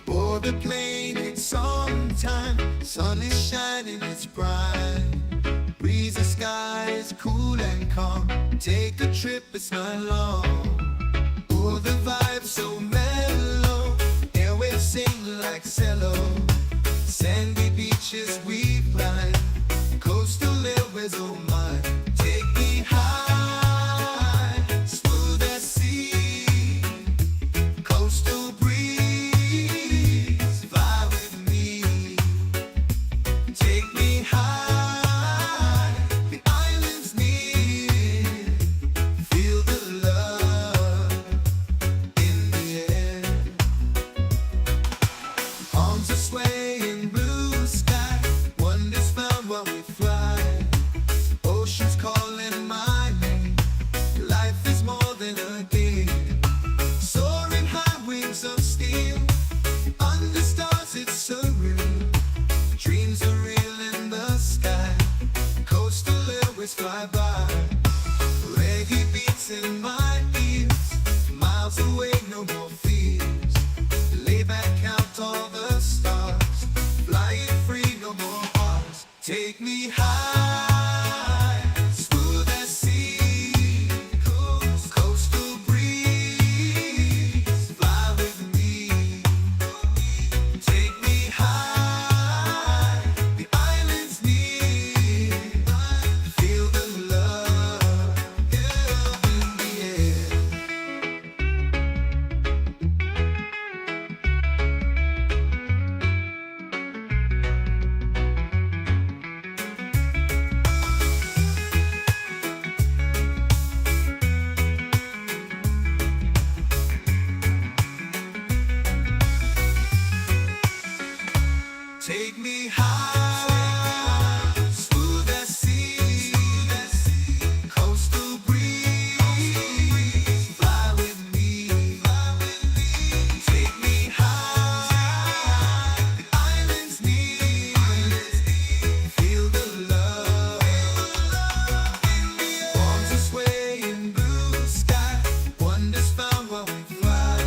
Board the plane, it's on time. Sun is shining, it's bright. Breezy skies, cool and calm. Take a trip, it's not long. Oh, the vibe so mellow. Airwaves sing like cello. Sandy beaches we climb. Coastal airways, oh my. Take me high, smooth as sea. Coastal breeze, fly with me. Take me high, the islands near. Feel the love in the air. Arms are swaying, blue sky. Wonders found while we fly. Oceans calling my name. Life is more than a game. Soaring high, wings of steel. Under stars, it's surreal. Dreams are real in the sky. Coastal airways fly by. Reggae beats in my ears. Miles away, no more fears. Lay back, count all the stars. Flying free, no more bars. Take me high, smooth as sea. Coastal breeze, fly with me. Take me high, the islands near. Feel the love in the air. Take me high, smooth as sea. Coastal breeze, fly with me. Take me high, the islands near. Feel the love in the air. Arms are swaying, blue sky. Wonders found while we fly.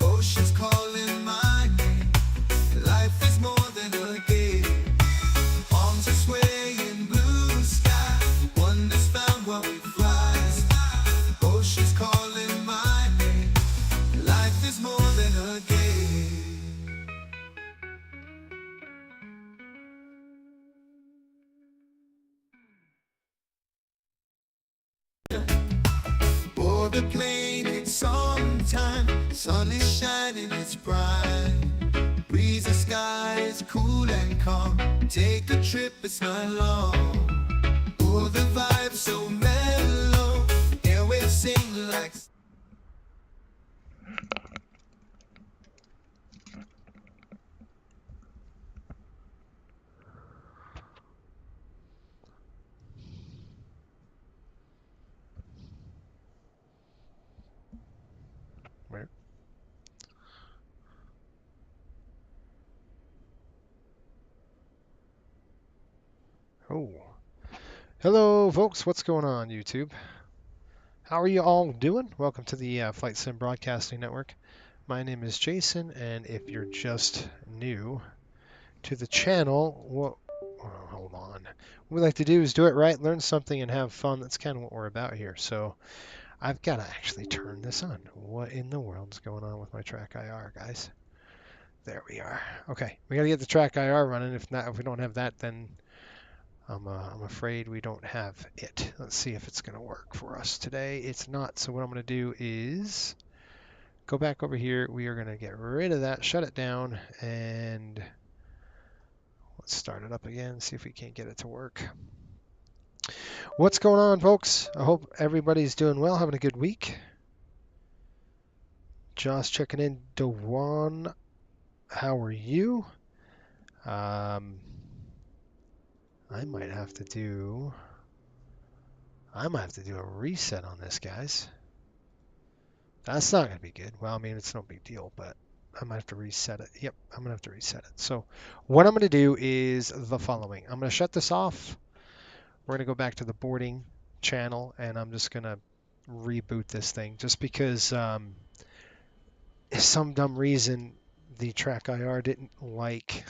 Oceans calling my name. Life is more than a game. Arms are swaying, blue sky. Wonders found while we fly. Oceans calling my name. Life is more than a game. Board the plane, it's on time. Sun is shining, it's bright. Breezy skies, cool and calm. Take a trip, it's not long. Oh, the vibe so mellow. Airwaves sing like. Where? Oh. Hello, folks. What's going on, YouTube? How are you all doing? Welcome to the Flight Sim Broadcasting Network. My name is Jason, and if you're just new to the channel, hold on. What we like to do is do it right, learn something, and have fun. That's kind of what we're about here. So I've got to actually turn this on. What in the world is going on with my track IR, guys? There we are. Okay, we got to get the track IR running. If not, if we don't have that, then I'm afraid we don't have it. Let's see if it's going to work for us today. It's not. So what I'm going to do is go back over here. We are going to get rid of that, shut it down, and let's start it up again, see if we can't get it to work. What's going on, folks? I hope everybody's doing well, having a good week. Josh checking in. Dewan, how are you? I might have to do a reset on this, guys. That's not going to be good. Well, I mean, it's no big deal, but I might have to reset it. Yep, I'm going to have to reset it. So what I'm going to do is the following. I'm going to shut this off. We're going to go back to the boarding channel, and I'm just going to reboot this thing just because some dumb reason the track IR didn't like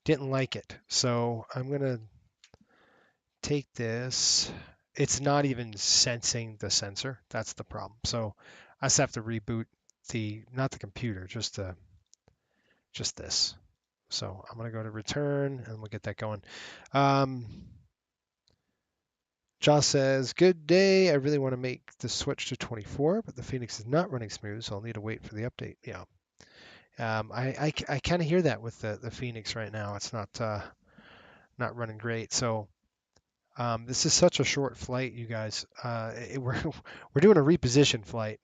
it. So I'm gonna take this. It's not even sensing the sensor. That's the problem. So I just have to reboot not the computer, just this. So I'm gonna go to return and we'll get that going. Um, Josh says, good day. I really want to make the switch to 24, but the Phoenix is not running smooth, so I'll need to wait for the update. Yeah. I kind of hear that with the Phoenix right now. It's not running great. So this is such a short flight, you guys. We're doing a reposition flight,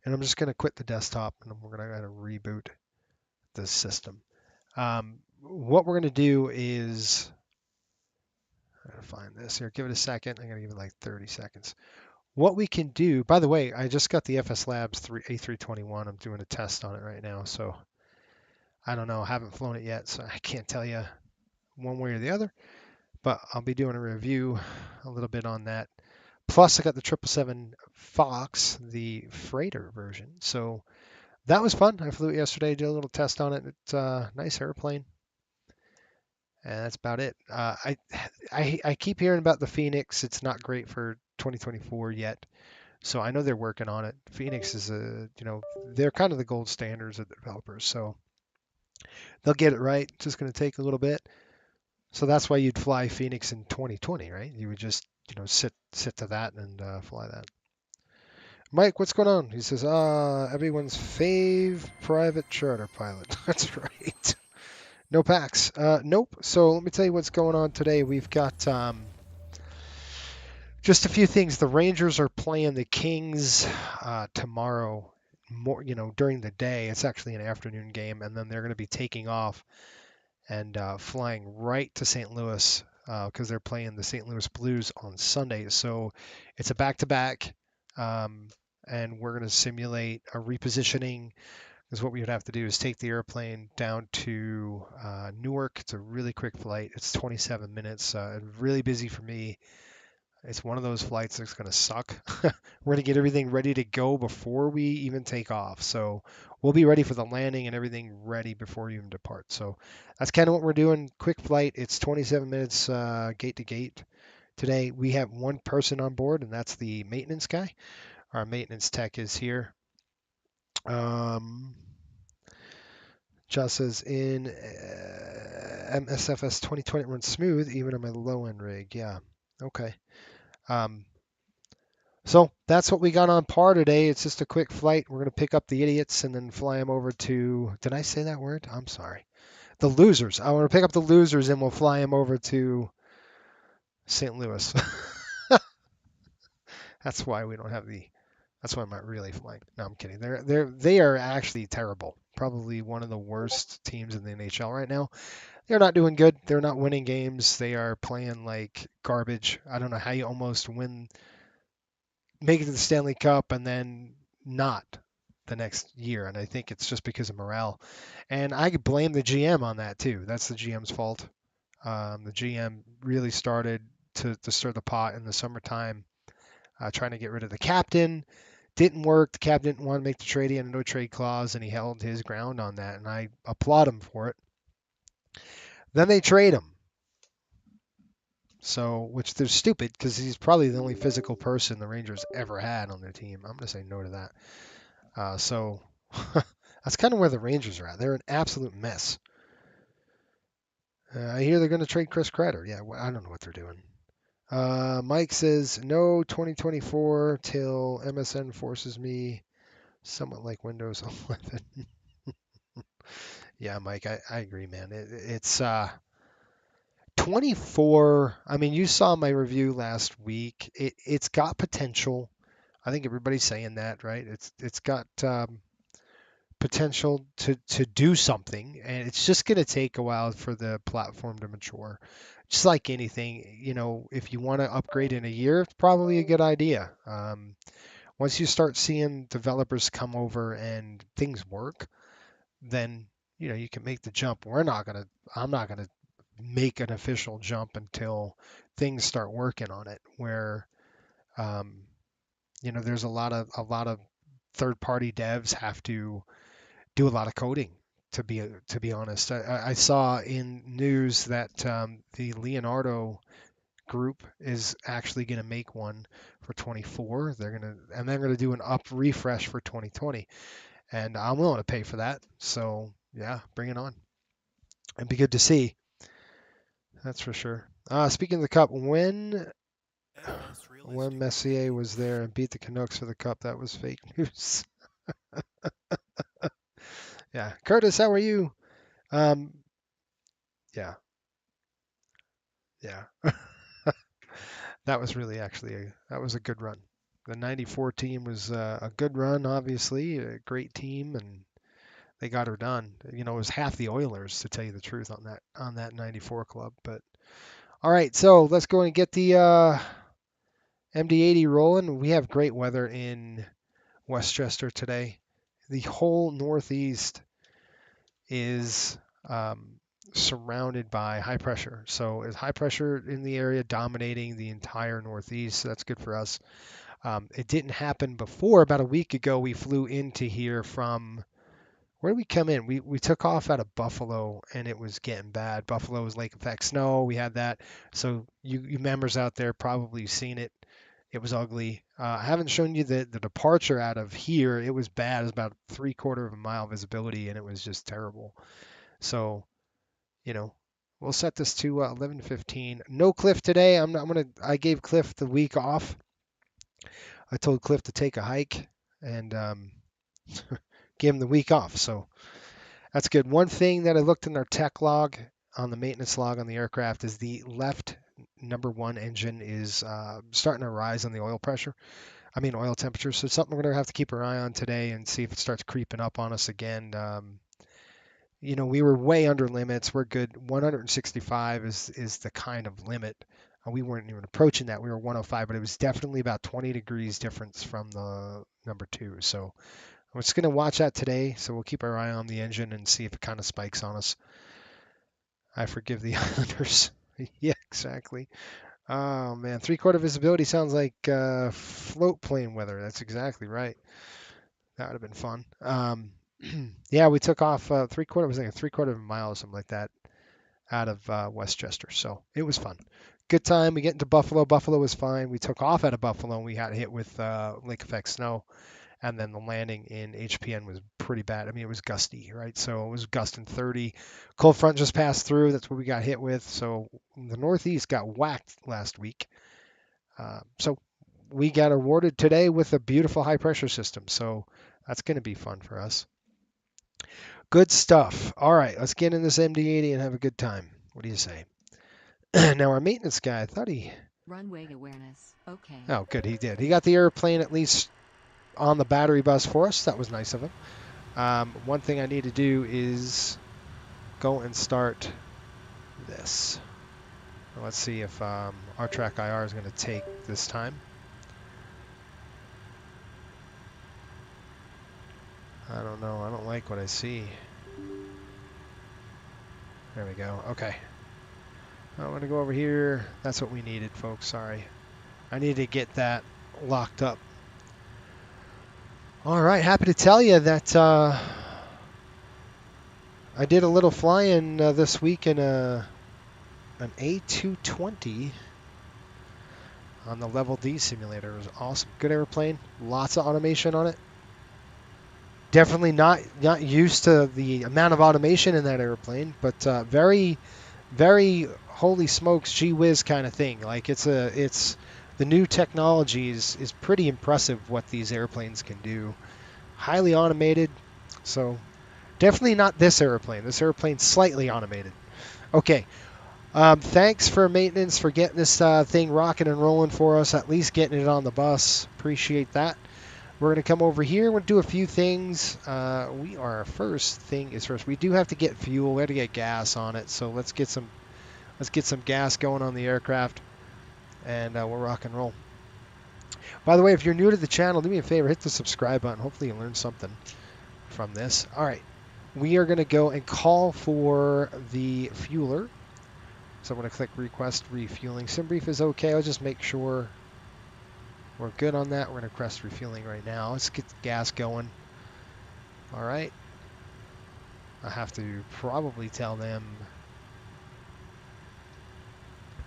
and I'm just going to quit the desktop and we're going to reboot the system. What we're going to do is, I'm going to find this here. Give it a second. I'm going to give it like 30 seconds. What we can do, by the way, I just got the FS Labs A321. I'm doing a test on it right now, so I don't know. I haven't flown it yet, so I can't tell you one way or the other. But I'll be doing a review a little bit on that. Plus, I got the 777 Fox, the freighter version. So that was fun. I flew it yesterday, did a little test on it. It's a nice airplane. And that's about it. I keep hearing about the Phoenix. It's not great for 2024 yet. So I know they're working on it. Phoenix is they're kind of the gold standards of the developers. So they'll get it right. It's just going to take a little bit. So that's why you'd fly Phoenix in 2020, right? You would just, sit to that and fly that. Mike, what's going on? He says, everyone's fave private charter pilot. That's right. No packs. Nope. So let me tell you what's going on today. We've got just a few things. The Rangers are playing the Kings tomorrow, during the day. It's actually an afternoon game, and then they're going to be taking off and flying right to St. Louis because they're playing the St. Louis Blues on Sunday. So it's a back-to-back, and we're going to simulate a repositioning. Because what we would have to do is take the airplane down to Newark. It's a really quick flight. It's 27 minutes. Really busy for me. It's one of those flights that's going to suck. We're going to get everything ready to go before we even take off. So we'll be ready for the landing and everything ready before we even depart. So that's kind of what we're doing. Quick flight. It's 27 minutes gate to gate. Today we have one person on board, and that's the maintenance guy. Our maintenance tech is here. Josh says, in MSFS 2020 it runs smooth even on my low end rig. Yeah. Okay. So that's what we got on par today. It's just a quick flight. We're going to pick up the idiots and then fly them over to, did I say that word? I'm sorry. The losers. I want to pick up the losers and we'll fly them over to St. Louis. That's why we don't have that's why I'm not really flying. No, I'm kidding. They are actually terrible. Probably one of the worst teams in the NHL right now. They're not doing good. They're not winning games. They are playing like garbage. I don't know how you almost make it to the Stanley Cup and then not the next year. And I think it's just because of morale. And I could blame the GM on that too. That's the GM's fault. The GM really started to stir the pot in the summertime, trying to get rid of the captain. Didn't work. The captain didn't want to make the trade. He had a no trade clause, and he held his ground on that. And I applaud him for it. Then they trade him. So, which they're stupid because he's probably the only physical person the Rangers ever had on their team. I'm going to say no to that. So that's kind of where the Rangers are at. They're an absolute mess. I hear they're going to trade Chris Kreider. Yeah, I don't know what they're doing. Mike says, no 2024 till MSN forces me somewhat like Windows 11. Yeah, Mike, I agree, man. It's 24. I mean, you saw my review last week. It's got potential. I think everybody's saying that, right? It's got potential to do something, and it's just going to take a while for the platform to mature. Just like anything, if you want to upgrade in a year, it's probably a good idea. Once you start seeing developers come over and things work, then you can make the jump. I'm not gonna make an official jump until things start working on it. Where there's a lot of third-party devs have to do a lot of coding. To be honest, I saw in news that the Leonardo group is actually going to make one for 24. They're gonna do an up refresh for 2020, and I'm willing to pay for that. So yeah, bring it on. It'd be good to see. That's for sure. Speaking of the cup, when Messier was there and beat the Canucks for the cup, that was fake news. Yeah, Curtis, how are you? Um, yeah, yeah. That was really actually that was a good run. The '94 team was a good run, obviously, a great team, and they got her done. You know, it was half the Oilers, to tell you the truth, on that '94 club. But all right, so let's go and get the MD-80 rolling. We have great weather in Westchester today. The whole Northeast is surrounded by high pressure. So it's high pressure in the area dominating the entire Northeast. So that's good for us. It didn't happen before. About a week ago, we flew into here from, where did we come in? We took off out of Buffalo, and it was getting bad. Buffalo was lake effect snow. We had that. So you members out there probably seen it. It was ugly. I haven't shown you the departure out of here. It was bad. It was about 3/4 of a mile visibility, and it was just terrible. So, you know, we'll set this to 11:15. No Cliff today. I gave Cliff the week off. I told Cliff to take a hike and gave him the week off. So that's good. One thing that I looked in our tech log, on the maintenance log on the aircraft, is the left number one engine is starting to rise on the oil oil temperature. So it's something we're going to have to keep our eye on today and see if it starts creeping up on us again. You know, we were way under limits. We're good. 165 is the kind of limit. We weren't even approaching that. We were 105, but it was definitely about 20 degrees difference from the number two. So I'm just going to watch that today. So we'll keep our eye on the engine and see if it kind of spikes on us. I forgive the Islanders. Yeah, exactly. Oh man, 3/4 visibility sounds like float plane weather. That's exactly right. That would have been fun. Yeah, we took off 3/4, was like a 3/4 of a mile or something like that out of Westchester. So it was fun. Good time. We get into Buffalo. Buffalo was fine. We took off out of Buffalo and we got hit with lake effect snow. And then the landing in HPN was pretty bad. I mean, it was gusty, right? So it was gusting 30. Cold front just passed through. That's what we got hit with. So the Northeast got whacked last week. So we got awarded today with a beautiful high pressure system. So that's going to be fun for us. Good stuff. All right, let's get in this MD-80 and have a good time. What do you say? Now, our maintenance guy, I thought he... Runway awareness. Okay. Oh, good, he did. He got the airplane at least on the battery bus for us. That was nice of him. One thing I need to do is go and start this. Let's see if our track IR is going to take this time. I don't know. I don't like what I see. There we go. Okay. I'm going to go over here. That's what we needed, folks. Sorry. I need to get that locked up. All right. Happy to tell you that I did a little flying this week in an A220 on the Level D simulator. It was awesome. Good airplane. Lots of automation on it. Definitely not used to the amount of automation in that airplane, but very, very holy smokes, gee whiz kind of thing. Like it's the new technology is pretty impressive what these airplanes can do. Highly automated, so definitely not this airplane. This airplane's slightly automated. Okay. Thanks for maintenance for getting this thing rocking and rolling for us, at least getting it on the bus. Appreciate that. We're going to come over here. We're going to do a few things. First thing is first. We do have to get fuel. We have to get gas on it. So let's get some gas going on the aircraft, and we'll rock and roll. By the way, if you're new to the channel, do me a favor, hit the subscribe button. Hopefully you learned something from this. All right, we are going to go and call for the fueler. So I'm going to click request refueling. SimBrief is okay. I'll just make sure We're good on that. We're going to crest refueling right now. Let's get the gas going. All right. I have to probably tell them.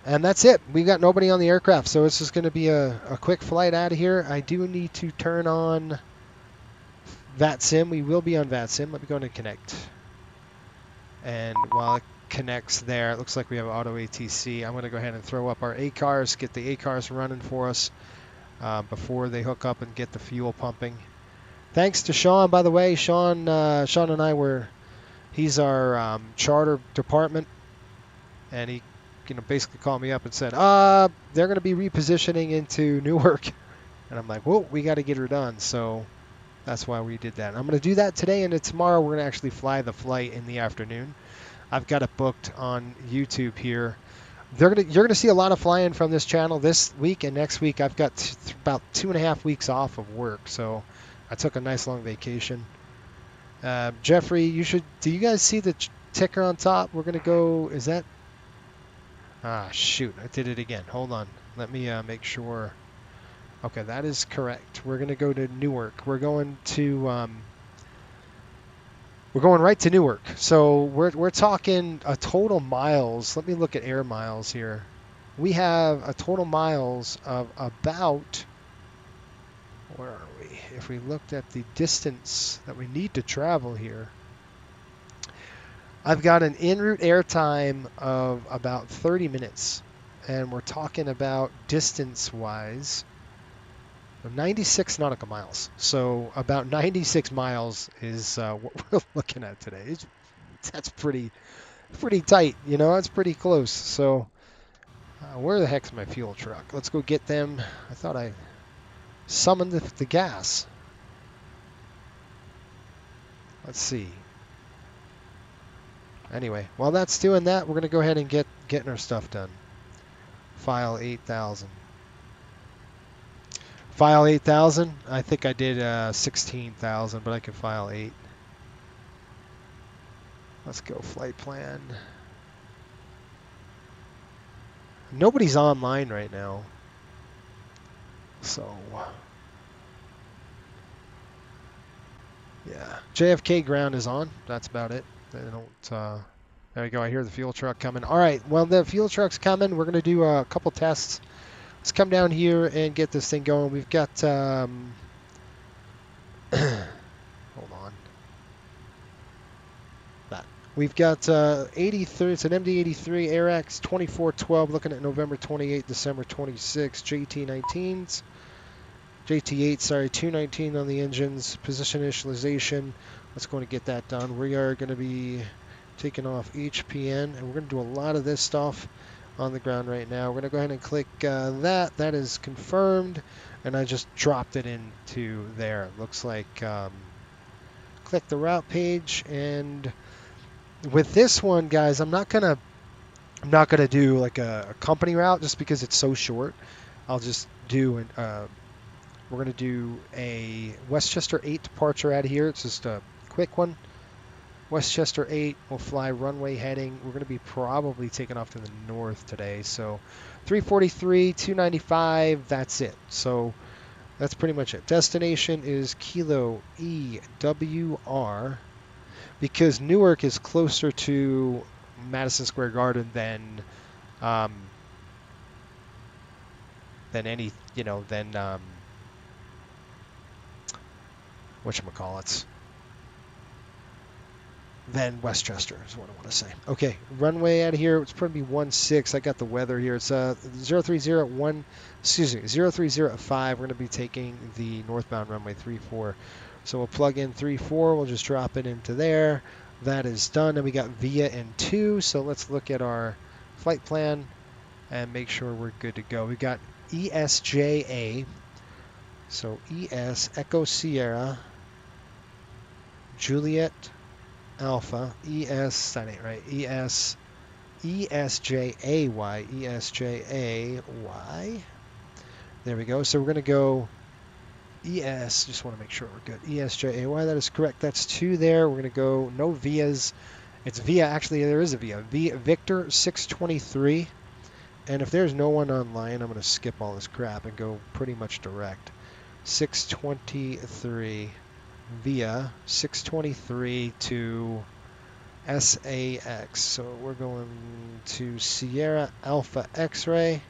And that's it. We got nobody on the aircraft, so it's just going to be a quick flight out of here. I do need to turn on VATSIM. We will be on VATSIM. Let me go and connect. And while it connects there, it looks like we have auto ATC. I'm going to go ahead and throw up our ACARs, get the ACARs running for us before they hook up and get the fuel pumping. Thanks to Sean, by the way. Sean and I he's our charter department, and he basically called me up and said, they're going to be repositioning into Newark. And I'm like, whoa, we got to get her done. So that's why we did that. I'm going to do that today, and then tomorrow we're going to actually fly the flight in the afternoon. I've got it booked on YouTube here. You're going to see a lot of flying from this channel this week and next week. I've got about 2.5 weeks off of work, so I took a nice long vacation. Jeffrey, do you guys see the ticker on top? We're going to go, is that? Shoot, I did it again. Hold on. Let me make sure. Okay, that is correct. We're going to go to Newark. We're going right to Newark. So we're talking a total miles. Let me look at air miles here. We have a total miles of about, where are we? If we looked at the distance that we need to travel here, I've got an en route airtime of about 30 minutes, and we're talking about distance-wise 96 nautical miles. So about 96 miles is what we're looking at today. That's pretty tight, That's pretty close. So where the heck's my fuel truck? Let's go get them. I thought I summoned the gas. Let's see. Anyway, while that's doing that, we're going to go ahead and getting our stuff done. File 8000. File 8000. I think I did 16,000, but I can file 8. Let's go flight plan. Nobody's online right now. So, yeah. JFK ground is on. That's about it. They don't. There we go. I hear the fuel truck coming. All right. Well, the fuel truck's coming. We're going to do a couple tests. Let's come down here and get this thing going. We've got. Hold on. That. We've got 83. It's an MD-83 AirX 2412. Looking at November 28, December 26. JT-19s. JT8. Sorry, 219 on the engines. Position initialization. Let's go and get that done. We are going to be taking off HPN, and we're going to do a lot of this stuff on the ground right now. We're going to go ahead and click that. That is confirmed, and I just dropped it into there. It looks like click the route page, and with this one, guys, I'm not gonna do like a company route just because it's so short. I'll just do we're going to do a Westchester 8 departure out of here. It's just a quick one. Westchester 8 will fly runway heading. We're going to be probably taking off to the north today. So 343, 295, that's it. So that's pretty much it. Destination is Kilo EWR because Newark is closer to Madison Square Garden than any, whatchamacallits, than Westchester is what I want to say. Okay, runway out of here. It's probably 16. I got the weather here. It's 0301, 0305. We're going to be taking the northbound runway 34. So we'll plug in 34. We'll just drop it into there. That is done. And we got VIA and 2. So let's look at our flight plan and make sure we're good to go. We've got ESJA. So ES, Echo Sierra, Juliet, Alpha, ES, that ain't right, ES, ESJAY, ESJAY. There we go. So we're going to go ES, just want to make sure we're good. ESJAY, that is correct. That's 2 there. We're going to go, no VIAs. It's VIA, actually there is a VIA. Victor 623, And if there's no one online, I'm going to skip all this crap and go pretty much direct. 623 via 623 to SAX. So we're going to Sierra Alpha X-ray.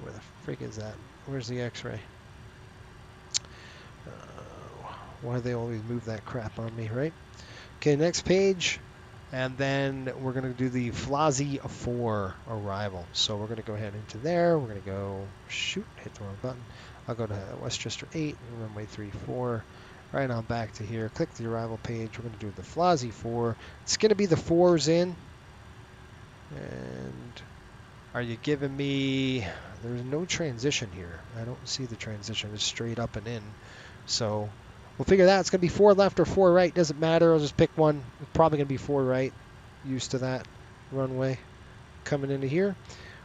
Where the frick is that? Where's the X-ray? Why do they always move that crap on me, right? Okay, next page. And then we're going to do the Flazzy 4 arrival. So we're going to go ahead into there. We're going to go, shoot, hit the wrong button. I'll go to Westchester 8, runway 34. Right on back to here. Click the arrival page. We're going to do the Flazzy 4. It's going to be the 4s in. And are you giving me... There's no transition here. I don't see the transition. It's straight up and in. So we'll figure that. It's going to be 4 left or 4 right. Doesn't matter. I'll just pick one. It's probably going to be 4 right. Used to that runway. Coming into here.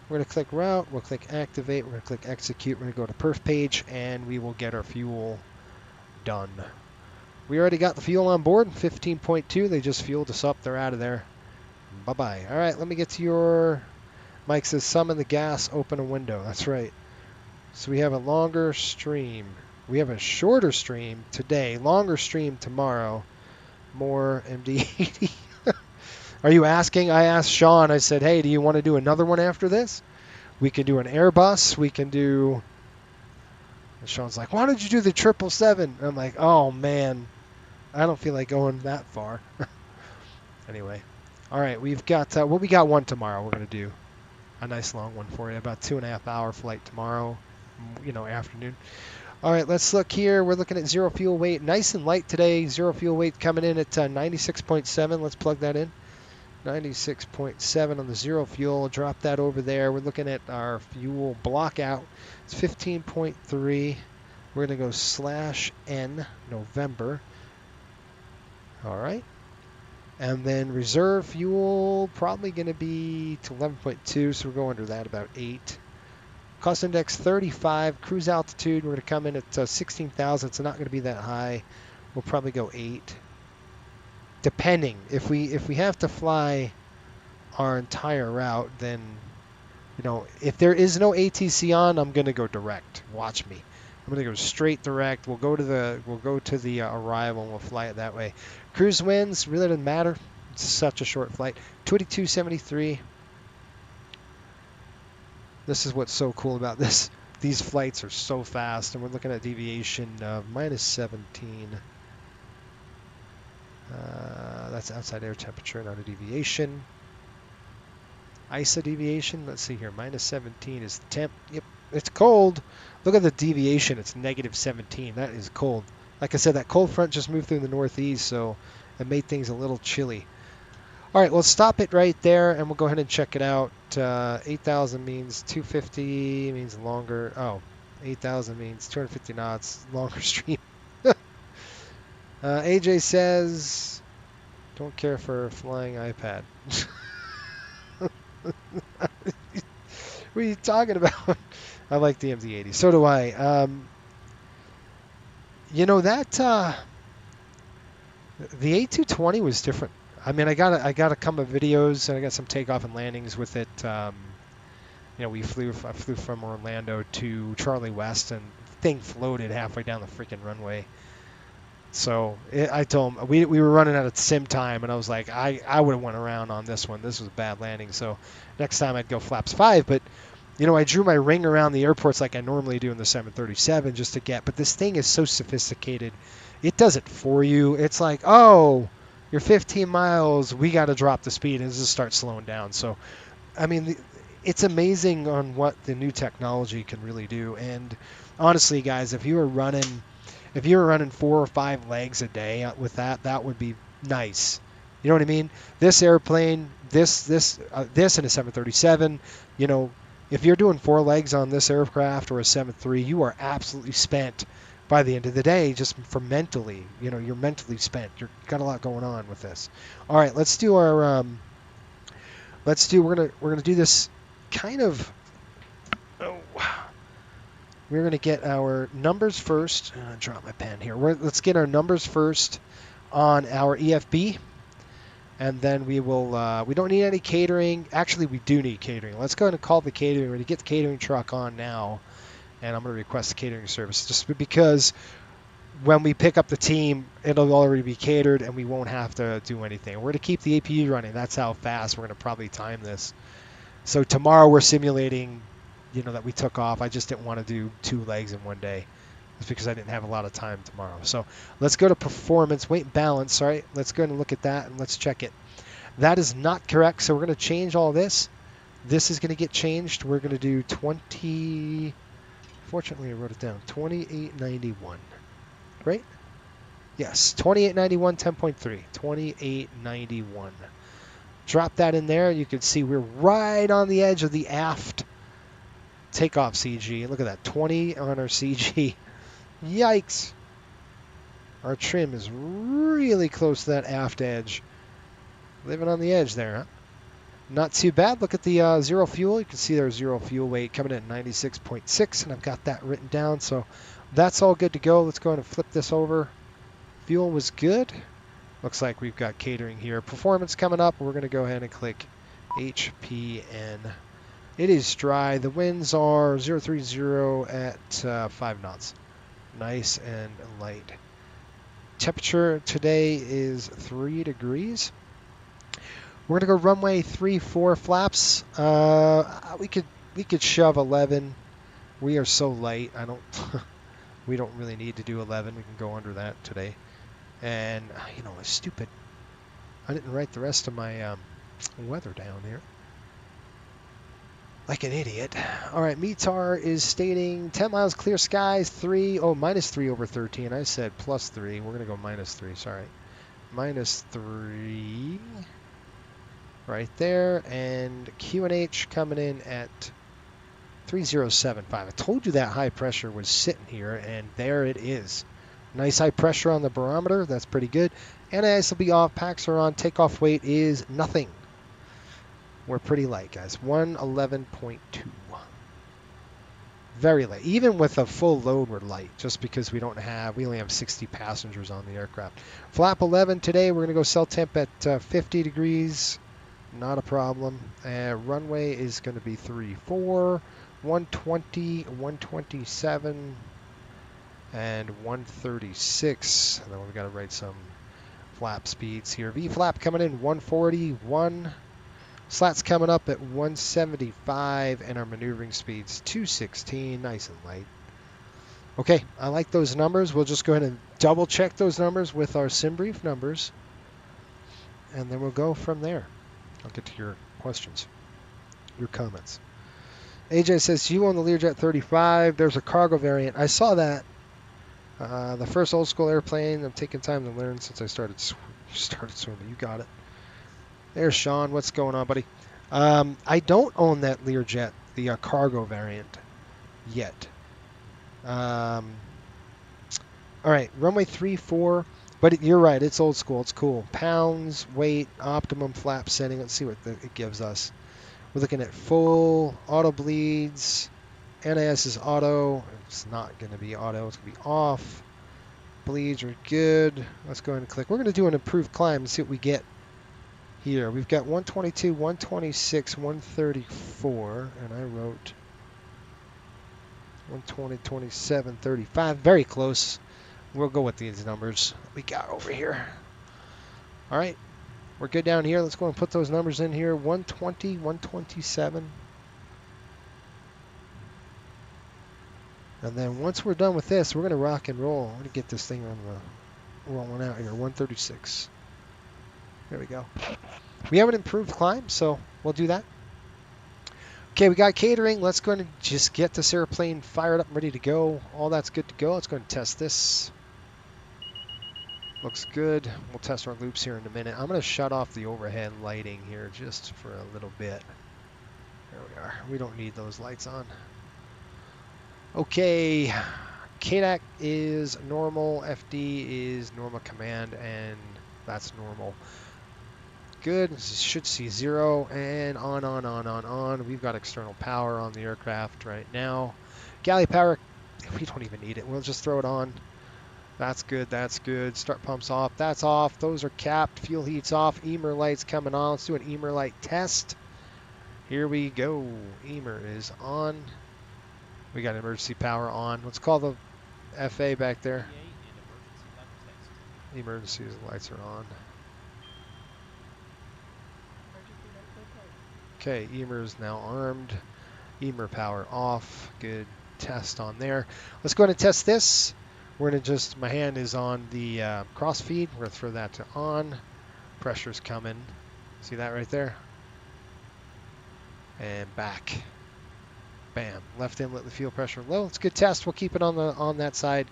We're going to click route. We'll click activate. We're going to click execute. We're going to go to perf page. And we will get our fuel done. We already got the fuel on board. 15.2. They just fueled us up. They're out of there. Bye-bye. All right. Let me get to your... Mike says summon the gas. Open a window. That's right. So we have a longer stream. We have a shorter stream today, longer stream tomorrow, more MD-80. Are you asking? I asked Sean, I said, hey, do you want to do another one after this? We can do an Airbus. We can do... And Sean's like, why don't you do the 777? I'm like, oh, man, I don't feel like going that far. Anyway, all right, we've got, well, we got one tomorrow we're going to do. A nice long one for you, about 2.5 hour flight tomorrow, afternoon. All right, let's look here. We're looking at zero fuel weight. Nice and light today. Zero fuel weight coming in at 96.7. Let's plug that in. 96.7 on the zero fuel. Drop that over there. We're looking at our fuel block out. It's 15.3. We're going to go /N November. All right. And then reserve fuel probably going to be to 11.2. So we're going under that about 8. Cost index 35, cruise altitude, we're going to come in at 16,000. It's not going to be that high. We'll probably go 8. Depending. If we have to fly our entire route, then, if there is no ATC on, I'm going to go direct. Watch me. I'm going to go straight direct. We'll go to the arrival and we'll fly it that way. Cruise winds, really doesn't matter. It's such a short flight. 2273. This is what's so cool about this. These flights are so fast, and we're looking at deviation of -17. That's outside air temperature, not a deviation. ISA deviation, let's see here, -17 is the temp. Yep, it's cold. Look at the deviation, it's -17. That is cold. Like I said, that cold front just moved through the northeast, so it made things a little chilly. All right, let's stop it right there, and we'll go ahead and check it out. 8,000 means 250 means longer. Oh, 8,000 means 250 knots, longer stream. AJ says, don't care for flying iPad. What are you talking about? I like the MD-80. So do I. The A220 was different. I mean, I got a couple of videos, and I got some takeoff and landings with it. I flew from Orlando to Charlie West, and thing floated halfway down the freaking runway. So I told him we were running out of sim time, and I was like, I would have went around on this one. This was a bad landing. So next time I'd go flaps 5. But I drew my ring around the airports like I normally do in the 737 just to get. But this thing is so sophisticated. It does it for you. It's like, oh, you're 15 miles. We got to drop the speed and just start slowing down. So, I mean, it's amazing on what the new technology can really do. And honestly, guys, if you were running 4 or 5 legs a day with that would be nice. You know what I mean? This airplane, this in a 737, if you're doing 4 legs on this aircraft or a 737, you are absolutely spent by the end of the day, just for mentally. You're mentally spent. You've got a lot going on with this. All right, let's do our we're gonna do this kind of. We're going to get our numbers first. Drop my pen here. Let's get our numbers first on our EFB. And then we will, we don't need any catering. Actually, we do need catering. Let's go ahead and call the catering. We're going to get the catering truck on now. And I'm going to request the catering service just because when we pick up the team, it'll already be catered and we won't have to do anything. We're going to keep the APU running. That's how fast we're going to probably time this. So tomorrow we're simulating, that we took off. I just didn't want to do 2 legs in one day. It's because I didn't have a lot of time tomorrow. So let's go to performance, weight and balance. All right, let's go ahead and look at that and let's check it. That is not correct. So we're going to change all this. This is going to get changed. We're going to do 20. Fortunately, I wrote it down. 2891. Right? Yes, 2891, 10.3. 2891. Drop that in there. You can see we're right on the edge of the aft takeoff CG. Look at that, 20 on our CG. Yikes. Our trim is really close to that aft edge. Living on the edge there, huh? Not too bad. Look at the zero fuel. You can see there's zero fuel weight coming in at 96.6, and I've got that written down. So that's all good to go. Let's go ahead and flip this over. Fuel was good. Looks like we've got catering here. Performance coming up. We're going to go ahead and click HPN. It is dry. The winds are 030 at 5 knots. Nice and light. Temperature today is 3 degrees. We're gonna go runway 3-4 flaps. We could shove 11. We are so light. We don't really need to do 11. We can go under that today. And it's stupid. I didn't write the rest of my weather down here. Like an idiot. All right, METAR is stating 10 miles clear skies, -3 over 13. I said +3. We're going to go -3, sorry. -3 right there. And QNH coming in at 3075. I told you that high pressure was sitting here, and there it is. Nice high pressure on the barometer. That's pretty good. NIS will be off. Packs are on. Takeoff weight is nothing. We're pretty light, guys. 111.2. Very light. Even with a full load, we're light, just because we only have 60 passengers on the aircraft. Flap 11 today. We're going to go cell temp at 50 degrees. Not a problem. Runway is going to be 3-4, 120, 127, and 136. And then we've got to write some flap speeds here. V flap coming in 141. Slats coming up at 175, and our maneuvering speed's 216, nice and light. Okay, I like those numbers. We'll just go ahead and double check those numbers with our SimBrief numbers, and then we'll go from there. I'll get to your questions, your comments. AJ says, you own the Learjet 35. There's a cargo variant. I saw that. The first old school airplane. I'm taking time to learn since I started swimming. You got it. There's Sean. What's going on, buddy? I don't own that Learjet, the cargo variant, yet. All right, runway 3-4. But you're right. It's old school. It's cool. Pounds, weight, optimum flap setting. Let's see what it gives us. We're looking at full, auto bleeds. NIS is auto. It's not going to be auto. It's going to be off. Bleeds are good. Let's go ahead and click. We're going to do an improved climb and see what we get. Here, we've got 122, 126, 134, and I wrote 120, 27, 35. Very close. We'll go with these numbers we got over here. All right, we're good down here. Let's go and put those numbers in here. 120, 127. And then once we're done with this, we're going to rock and roll. I'm going to get this thing rolling out here. 136. There we go. We have an improved climb, so we'll do that. Okay, we got catering. Let's go ahead and just get this airplane fired up and ready to go. All that's good to go. Let's go ahead and test this. Looks good. We'll test our loops here in a minute. I'm going to shut off the overhead lighting here just for a little bit. There we are. We don't need those lights on. Okay. KDAC is normal. FD is normal command, and that's normal. Good. Should see 0 and on. We've got external power on the aircraft right now. Galley power, we don't even need it. We'll just throw it on. That's good, that's good. Start pumps off, that's off. Those are capped. Fuel heat's off. Emer light's coming on. Let's do an Emer light test. Here we go. Emer is on. We got emergency power on. Let's call the FA back there. Emergency lights are on. Okay, Emer is now armed. Emer power off. Good test on there. Let's go ahead and test this. We're going to just, my hand is on the cross feed. We're going to throw that to on. Pressure's coming. See that right there? And back. Bam. Left inlet, the fuel pressure low. It's a good test. We'll keep it on that side.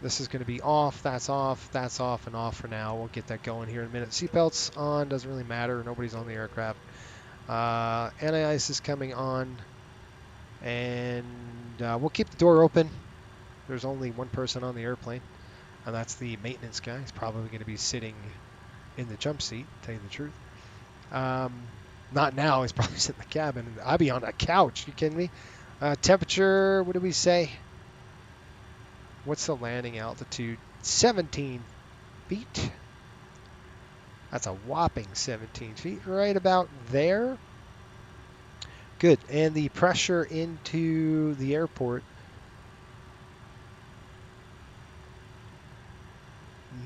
This is going to be off, and off for now. We'll get that going here in a minute. Seatbelts on, doesn't really matter. Nobody's on the aircraft. Anti-ice is coming on, and we'll keep the door open. There's only one person on the airplane, and that's the maintenance guy. He's probably going to be sitting in the jump seat, to tell you the truth. Not now. He's probably sitting in the cabin. I'd be on a couch. You kidding me? Temperature, what do we say? What's the landing altitude? 17 feet. That's a whopping 17 feet, right about there. Good. And the pressure into the airport.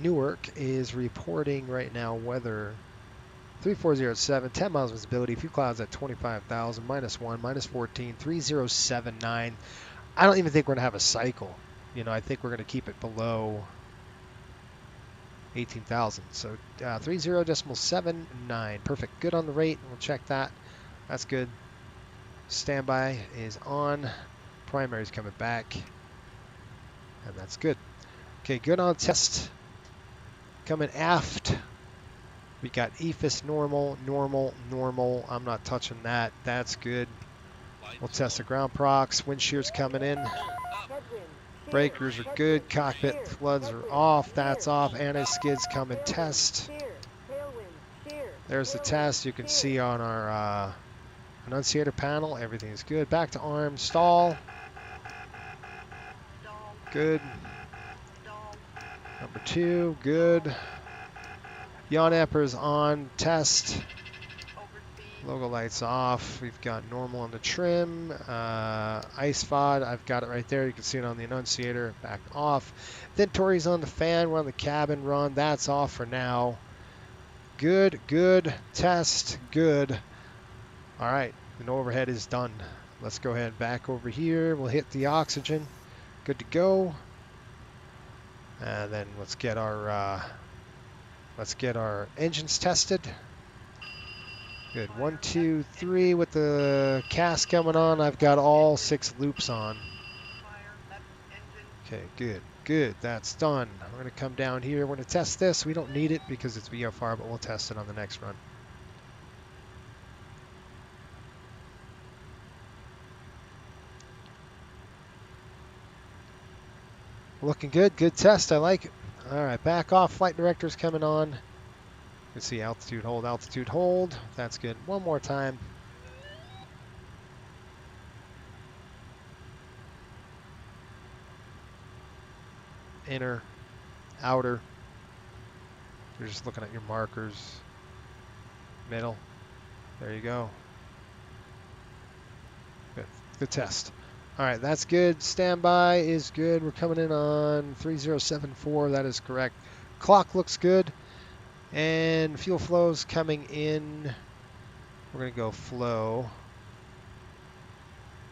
Newark is reporting right now weather 3407, 10 miles visibility, few clouds at 25,000, -1, -14, 3079. I don't even think we're going to have a cycle. You know, I think we're going to keep it below 18,000. So 30.79. Perfect. Good on the rate. We'll check that. That's good. Standby is on. Primary's coming back. And that's good. Okay, good on test. Coming aft. We got EFIS normal, normal, normal. I'm not touching that. That's good. We'll test the ground procs. Wind shear's coming in. Breakers are good. Cockpit floods are off. That's off. Anti-skids come and test. There's the test. You can see on our annunciator panel, everything's good. Back to arm. Stall. Good. Number 2. Good. Yaw napper's on. Test. Logo lights off. We've got normal on the trim. Ice FOD, I've got it right there. You can see it on the annunciator. Back off. Venturi's on the fan. We're on the cabin run. That's off for now. Good, good. Test, good. All right, the overhead is done. Let's go ahead back over here. We'll hit the oxygen. Good to go. And then let's get our engines tested. Good. 1, 2, 3 with the cast coming on. I've got all 6 loops on. Okay, good. Good. That's done. We're going to come down here. We're going to test this. We don't need it because it's VFR, but we'll test it on the next run. Looking good. Good test. I like it. All right, back off. Flight director's coming on. You can see altitude hold, altitude hold. That's good. One more time. Inner, outer. You're just looking at your markers. Middle. There you go. Good. Good test. All right, that's good. Standby is good. We're coming in on 3074. That is correct. Clock looks good. And fuel flow's coming in. We're going to go flow.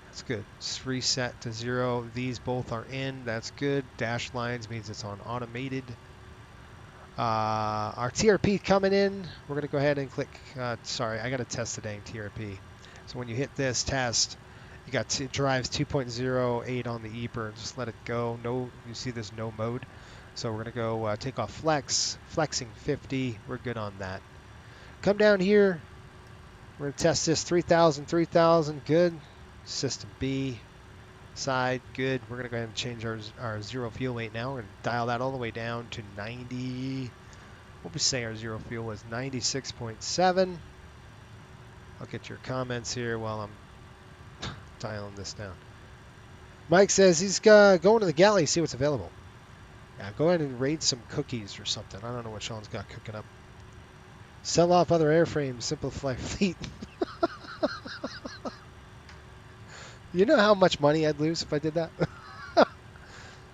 That's good. It's reset to 0. These both are in. That's good. Dash lines means it's on automated. Our TRP coming in. We're going to go ahead and click. Sorry, I got to test the dang TRP. So when you hit this test, you got drives 2.08 on the EPR. Just let it go. No, you see there's no mode. So we're going to go take off flex, flexing 50. We're good on that. Come down here. We're going to test this 3,000, 3,000. Good. System B. Side. Good. We're going to go ahead and change our zero fuel weight now. We're going to dial that all the way down to 90. What we say our zero fuel is 96.7. I'll get your comments here while I'm dialing this down. Mike says he's going to the galley to see what's available. Yeah, go ahead and raid some cookies or something. I don't know what Sean's got cooking up. Sell off other airframes, simplify fleet. You know how much money I'd lose if I did that?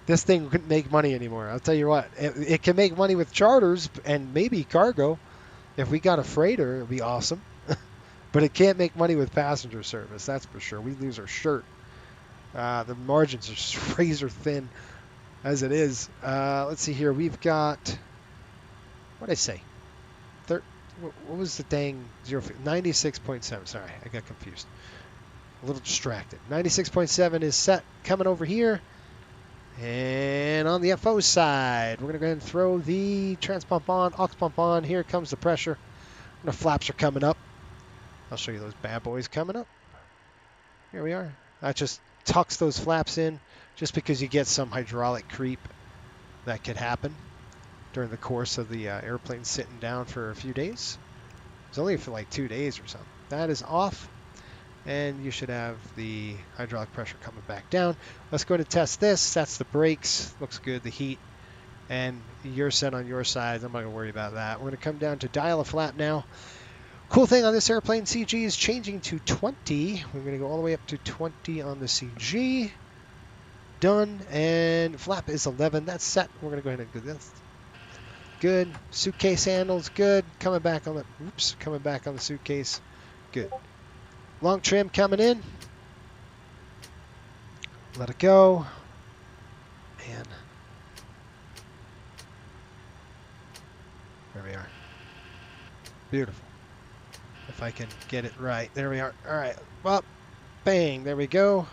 This thing couldn't make money anymore. I'll tell you what, it can make money with charters and maybe cargo. If we got a freighter, it'd be awesome. But it can't make money with passenger service, that's for sure. We lose our shirt. The margins are just razor thin as it is. Let's see here. We've got, what did I say? What was the dang 96.7? Sorry, I got confused. A little distracted. 96.7 is set, coming over here. And on the FO side, we're going to go ahead and throw the transpump on, aux pump on. Here comes the pressure. The flaps are coming up. I'll show you those bad boys coming up. Here we are. That just tucks those flaps in just because you get some hydraulic creep that could happen during the course of the airplane sitting down for a few days. It's only for like 2 days or something. That is off. And you should have the hydraulic pressure coming back down. Let's go ahead and test this. That's the brakes. Looks good. The heat. And you're set on your side. I'm not going to worry about that. We're going to come down to dial a flap now. Cool thing on this airplane, CG is changing to 20. We're going to go all the way up to 20 on the CG. Done. And flap is 11. That's set. We're going to go ahead and do this. Good. Suitcase handles. Good. Coming back on the... Oops. Coming back on the suitcase. Good. Long trim coming in. Let it go. Man. There we are. Beautiful. If I can get it right. There we are. All right. Well, bang. There we go.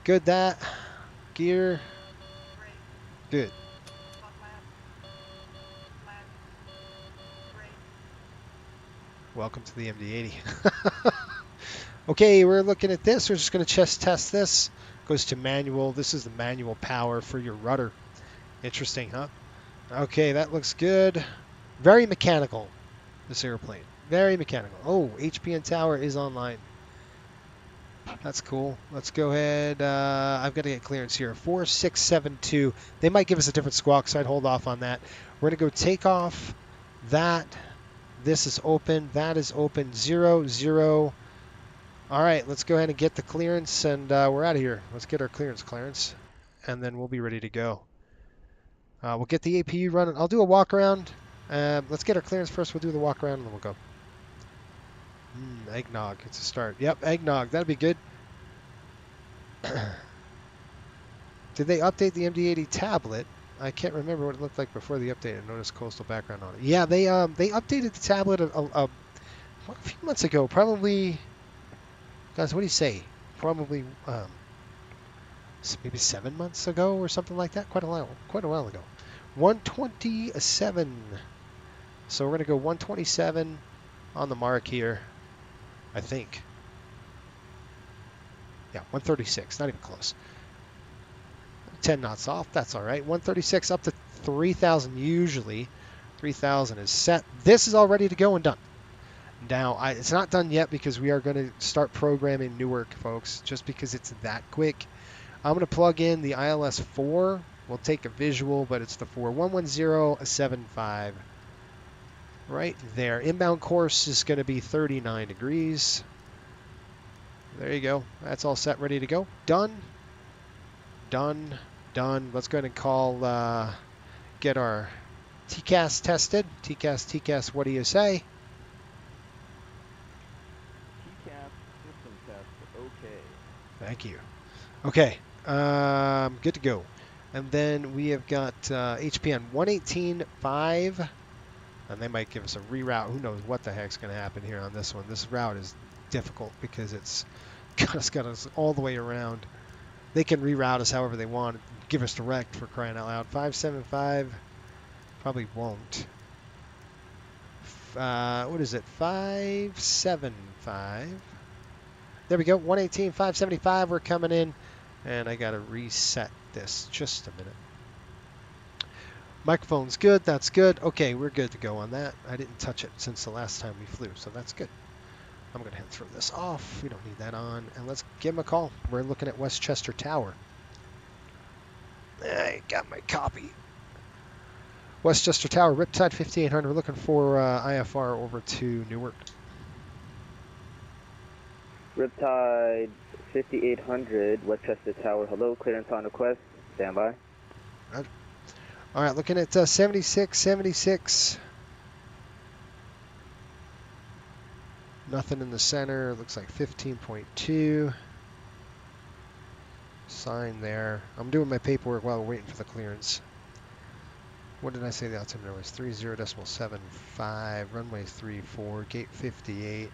Good that. Gear. Good. Welcome to the MD-80. Okay, we're looking at this. We're just going to just test this. Goes to manual. This is the manual power for your rudder. Interesting, huh? Okay, that looks good. Very mechanical, this airplane. Very mechanical. Oh, HPN tower is online. That's cool. Let's go ahead. I've got to get clearance here. 4672. They might give us a different squawk, so I'd hold off on that. We're going to go take off that. This is open. That is open. 00. All right, let's go ahead and get the clearance, and we're out of here. Let's get our clearance, and then we'll be ready to go. We'll get the APU running. I'll do a walk around. Let's get our clearance first. We'll do the walk around, and then we'll go. Eggnog. It's a start. Yep, eggnog. That'd be good. Did they update the MD-80 tablet? I can't remember what it looked like before the update. I noticed coastal background on it. Yeah, they updated the tablet a few months ago, probably. Guys, what do you say? Probably maybe 7 months ago or something like that. Quite a while ago. 127. So we're gonna go 127 on the mark here. I think. Yeah, 136. Not even close. 10 knots off. That's all right. 136 up to 3,000 usually. 3,000 is set. This is all ready to go and done. Now, it's not done yet because we are going to start programming Newark, folks, just because it's that quick. I'm going to plug in the ILS 4. We'll take a visual, but it's the 411075 right there. Inbound course is going to be 39 degrees. There you go. That's all set, ready to go. Done. Done. Done. Let's go ahead and call, get our TCAS tested. TCAS, what do you say? Thank you. Okay, good to go. And then we have got HPN 118.5, and they might give us a reroute. Who knows what the heck's going to happen here on this one. This route is difficult because it's got us all the way around. They can reroute us however they want, give us direct for crying out loud. 575 probably won't. What is it? 575. There we go, 118, 575, we're coming in, and I gotta reset this, just a minute. Microphone's good, that's good. Okay, we're good to go on that. I didn't touch it since the last time we flew, so that's good. I'm gonna throw this off, we don't need that on, and let's give him a call. We're looking at Westchester Tower. I got my copy. Westchester Tower, Riptide 5800. We're looking for IFR over to Newark. Riptide 5800, Westchester Tower. Hello, clearance on request. Stand by. All right, looking at 76. Nothing in the center. Looks like 15.2. Sign there. I'm doing my paperwork while we're waiting for the clearance. What did I say the altimeter was? 30.75. Runway 34. Gate 58.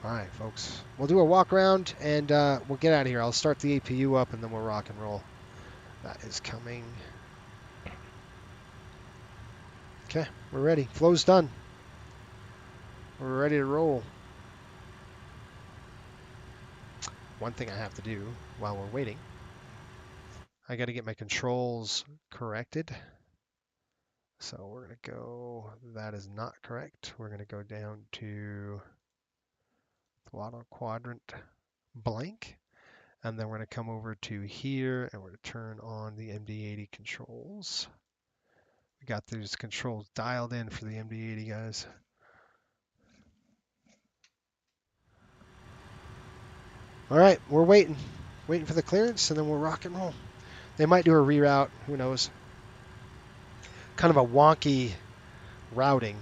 All right, folks. We'll do a walk around and we'll get out of here. I'll start the APU up and then we'll rock and roll. That is coming. Okay, we're ready. Flow's done. We're ready to roll. One thing I have to do while we're waiting, I got to get my controls corrected. So we're going to go, that is not correct. We're going to go down to throttle quadrant blank. And then we're going to come over to here and we're going to turn on the MD-80 controls. We got these controls dialed in for the MD-80 guys. All right, we're waiting for the clearance, and then we'll rock and roll. They might do a reroute, who knows? Kind of a wonky routing.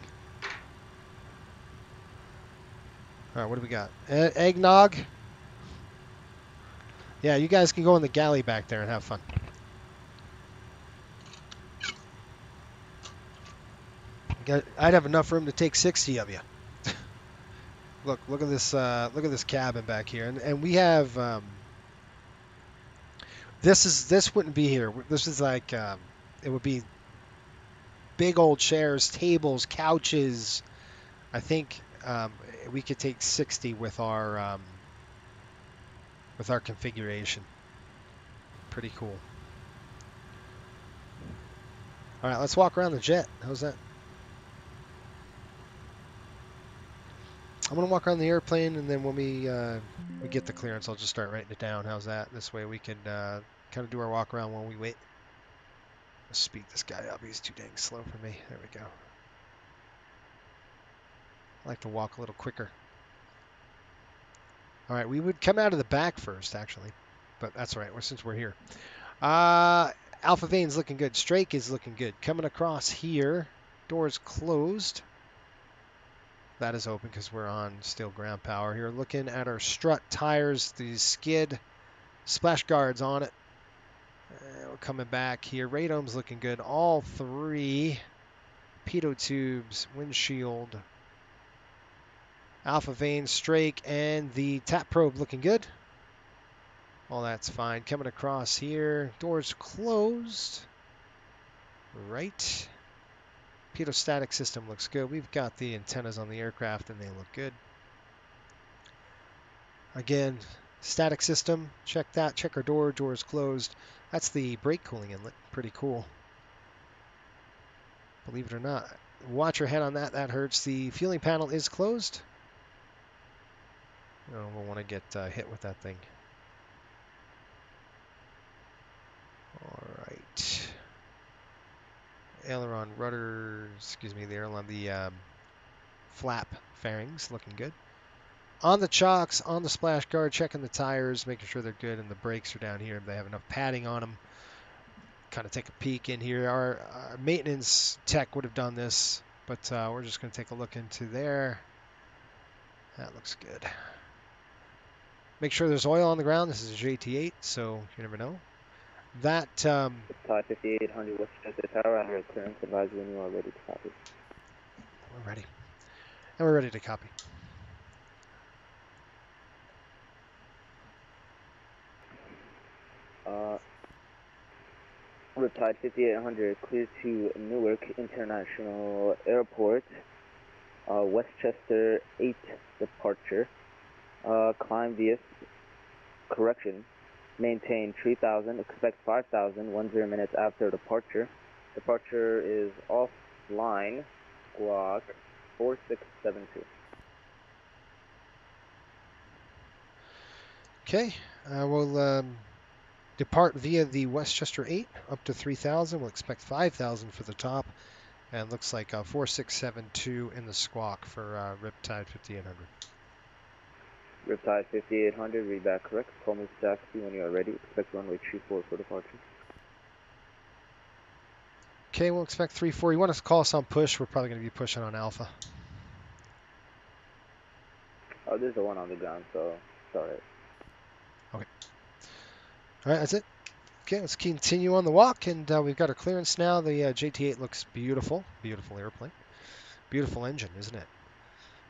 All right, what do we got? Eggnog. Yeah, you guys can go in the galley back there and have fun. I'd have enough room to take 60 of you. Look at this cabin back here, and we have this wouldn't be here. This is like it would be big old chairs, tables, couches. I think we could take 60 with our configuration. Pretty cool. All right, let's walk around the jet. How's that? I'm gonna walk around the airplane, and then when we get the clearance, I'll just start writing it down. How's that? This way we can kind of do our walk around while we wait. Let's speed this guy up. He's too dang slow for me. There we go. I like to walk a little quicker. All right, we would come out of the back first, actually, but that's all right. Since we're here, Alpha Vane's looking good. Strake is looking good. Coming across here, doors closed. That is open because we're on still ground power here. Looking at our strut tires, the skid splash guards on it. We're coming back here. Radom's looking good. All three pitot tubes, windshield, Alpha Vane, Strake, and the tap probe looking good. All that's fine. Coming across here, doors closed. Right. Pitot-static system looks good. We've got the antennas on the aircraft and they look good. Again, static system, check that. Check our door, doors closed. That's the brake cooling inlet. Pretty cool. Believe it or not. Watch your head on that. That hurts. The fueling panel is closed. Oh, we'll want to get hit with that thing. All right. Aileron rudder, excuse me, the aileron, the flap fairings looking good. On the chocks, on the splash guard, checking the tires, making sure they're good, and the brakes are down here. They have enough padding on them. Kind of take a peek in here. Our maintenance tech would have done this, but we're just going to take a look into there. That looks good. Make sure there's oil on the ground. This is a JT8, so you never know. That Todd 5800, Westchester Tower, under clearance. Advise when you are ready to copy. we're ready, and we're ready to copy. Riptide 5800, clear to Newark International Airport. Westchester 8 departure. Climb via correction. Maintain 3000, expect 5000, 10 minutes after departure. Departure is offline, squawk 4672. Okay, we'll Depart via the Westchester 8 up to 3,000. We'll expect 5,000 for the top. And looks like 4672 in the squawk for Riptide 5800. Riptide 5800, read back correct. Call me taxi when you are ready. Expect runway 24 for departure. Okay, we'll expect 34. You want us to call us on push? We're probably going to be pushing on Alpha. Oh, there's the one on the ground, so it's alright. Okay. All right, that's it. Okay, let's continue on the walk, and we've got our clearance now. The JT8 looks beautiful. Beautiful airplane. Beautiful engine, isn't it?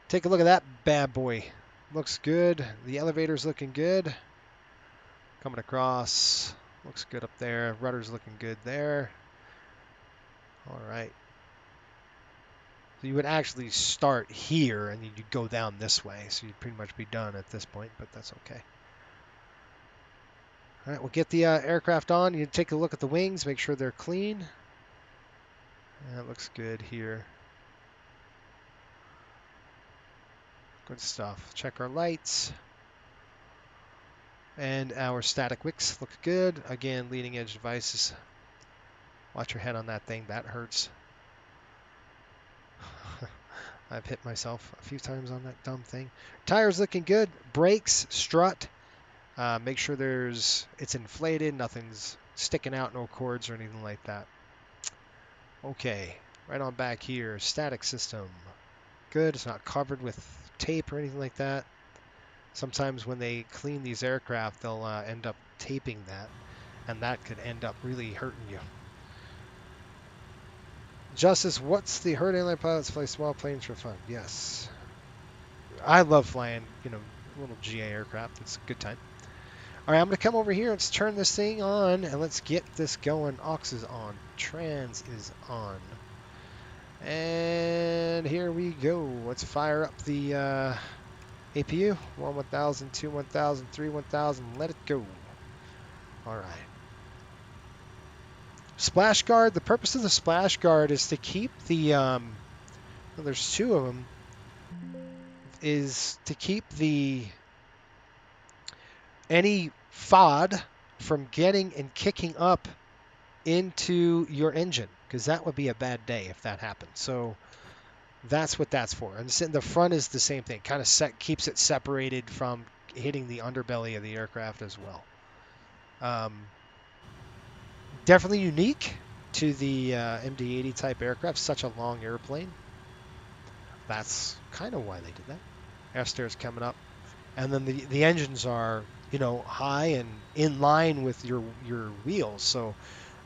Take a look at that bad boy. Looks good. The elevator's looking good. Coming across. Looks good up there. Rudder's looking good there. All right. So you would actually start here, and you'd go down this way. So you'd pretty much be done at this point, but that's okay. All right, we'll get the aircraft on. You take a look at the wings, make sure they're clean. That looks good here. Good stuff. Check our lights. And our static wicks look good. Again, leading edge devices. Watch your head on that thing. That hurts. I've hit myself a few times on that dumb thing. Tires looking good. Brakes, strut. Make sure it's inflated. Nothing's sticking out. No cords or anything like that. Okay. Right on back here. Static system. Good. It's not covered with tape or anything like that. Sometimes when they clean these aircraft, they'll end up taping that, and that could end up really hurting you. Justice, what's the hurt airline pilots fly small planes for fun? Yes. I love flying, little GA aircraft. It's a good time. All right, I'm going to come over here. Let's turn this thing on, and let's get this going. Aux is on. Trans is on. And here we go. Let's fire up the APU. 1 1000, 2 1000, 3 1000. Let it go. All right. Splash guard. The purpose of the splash guard is to keep the well, there's two of them, is to keep any FOD from getting and kicking up into your engine, because that would be a bad day if that happened. So that's what that's for. And the front is the same thing. Kind of keeps it separated from hitting the underbelly of the aircraft as well. Definitely unique to the MD-80 type aircraft. Such a long airplane. That's kind of why they did that. Air stairs coming up, and then the engines are high and in line with your wheels. So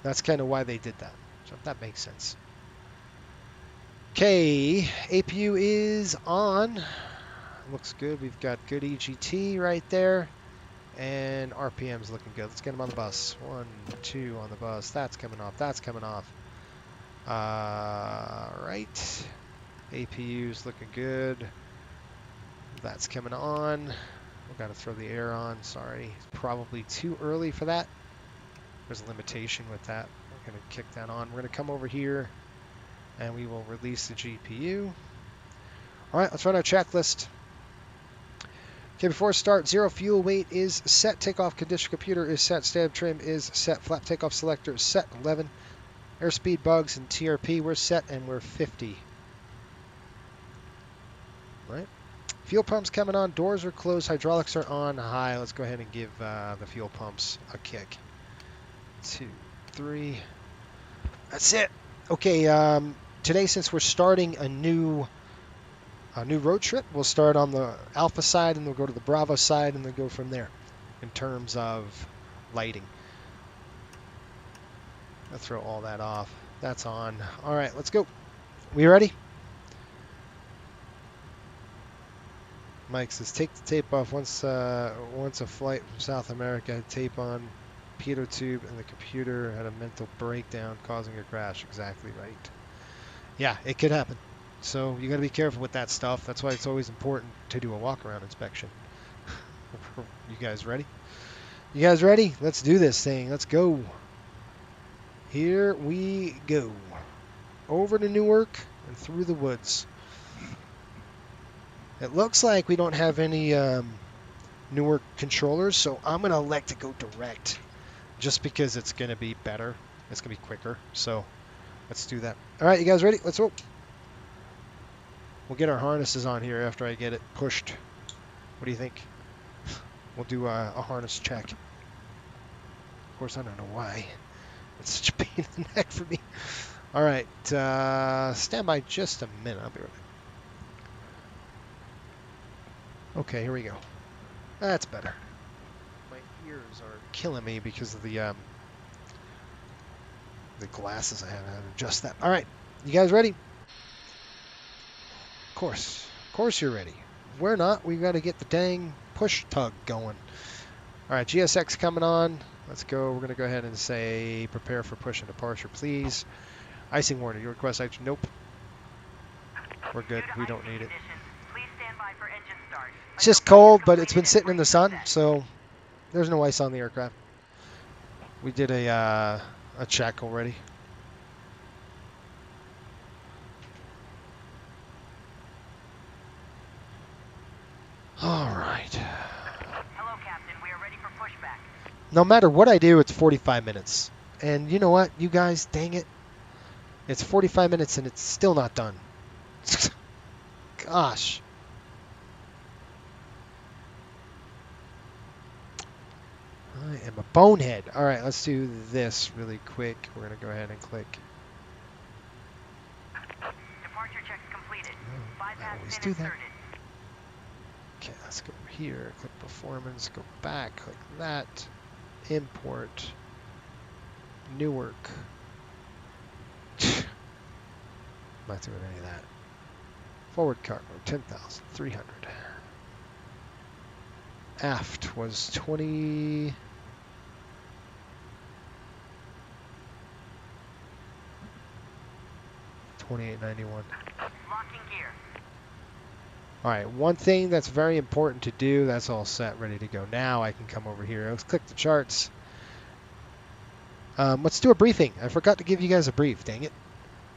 that's kind of why they did that. So that makes sense. Okay, APU is on. Looks good. We've got good EGT right there. And RPM's looking good. Let's get them on the bus. 1, 2 on the bus. That's coming off. That's coming off. Right. APU's looking good. That's coming on. We've got to throw the air on. Sorry. It's probably too early for that. There's a limitation with that. We're going to kick that on. We're going to come over here, and we will release the GPU. All right, let's run our checklist. Okay, before start, 0 fuel weight is set. Takeoff condition computer is set. Stab trim is set. Flap takeoff selector is set. 11. Airspeed bugs and TRP we're set, and we're 50. All right. Fuel pumps coming on. Doors are closed. Hydraulics are on high. Let's go ahead and give the fuel pumps a kick. 2, 3. That's it. Okay. Today, since we're starting a new road trip, we'll start on the Alpha side, and we'll go to the Bravo side, and then go from there in terms of lighting. I'll throw all that off. That's on. All right, let's go. We ready? Mike says, take the tape off once a flight from South America had tape on pitot tube, and the computer had a mental breakdown causing a crash. Exactly right. Yeah, it could happen. So you got to be careful with that stuff. That's why it's always important to do a walk-around inspection. You guys ready? You guys ready? Let's do this thing. Let's go. Here we go. Over to Newark and through the woods. It looks like we don't have any Newark controllers, so I'm going to elect to go direct. just because it's going to be better. It's going to be quicker. So let's do that. All right, you guys ready? Let's roll. We'll get our harnesses on here after I get it pushed. What do you think? We'll do a harness check. Of course, I don't know why. It's such a pain in the neck for me. All right, stand by just a minute. I'll be right back. Okay, here we go. That's better. My ears are killing me because of the glasses I have. I have to adjust that. All right, you guys ready? Of course you're ready. If we're not, we got to get the dang push tug going. All right, GSX coming on. Let's go. We're going to go ahead and say prepare for push and departure, please. Icing warning. You request ice? Nope. We're good. We don't need it. It's just cold, but it's been sitting in the sun, so there's no ice on the aircraft. We did a check already. All right. Hello, Captain. We are ready for pushback. No matter what I do, it's 45 minutes. And you know what, you guys, dang it. It's 45 minutes and it's still not done. Gosh. I am a bonehead. All right, let's do this really quick. We're going to go ahead and click. Departure checks completed. Oh, I always do that. Okay, let's go over here. Click performance. Go back. Click that. Import. Newark. I'm not doing any of that. Forward cargo 10,300. Aft was 20. $28.91. Locking gear. All right, one thing that's very important to do, that's all set, ready to go. Now I can come over here. Let's click the charts. Let's do a briefing. I forgot to give you guys a brief, dang it.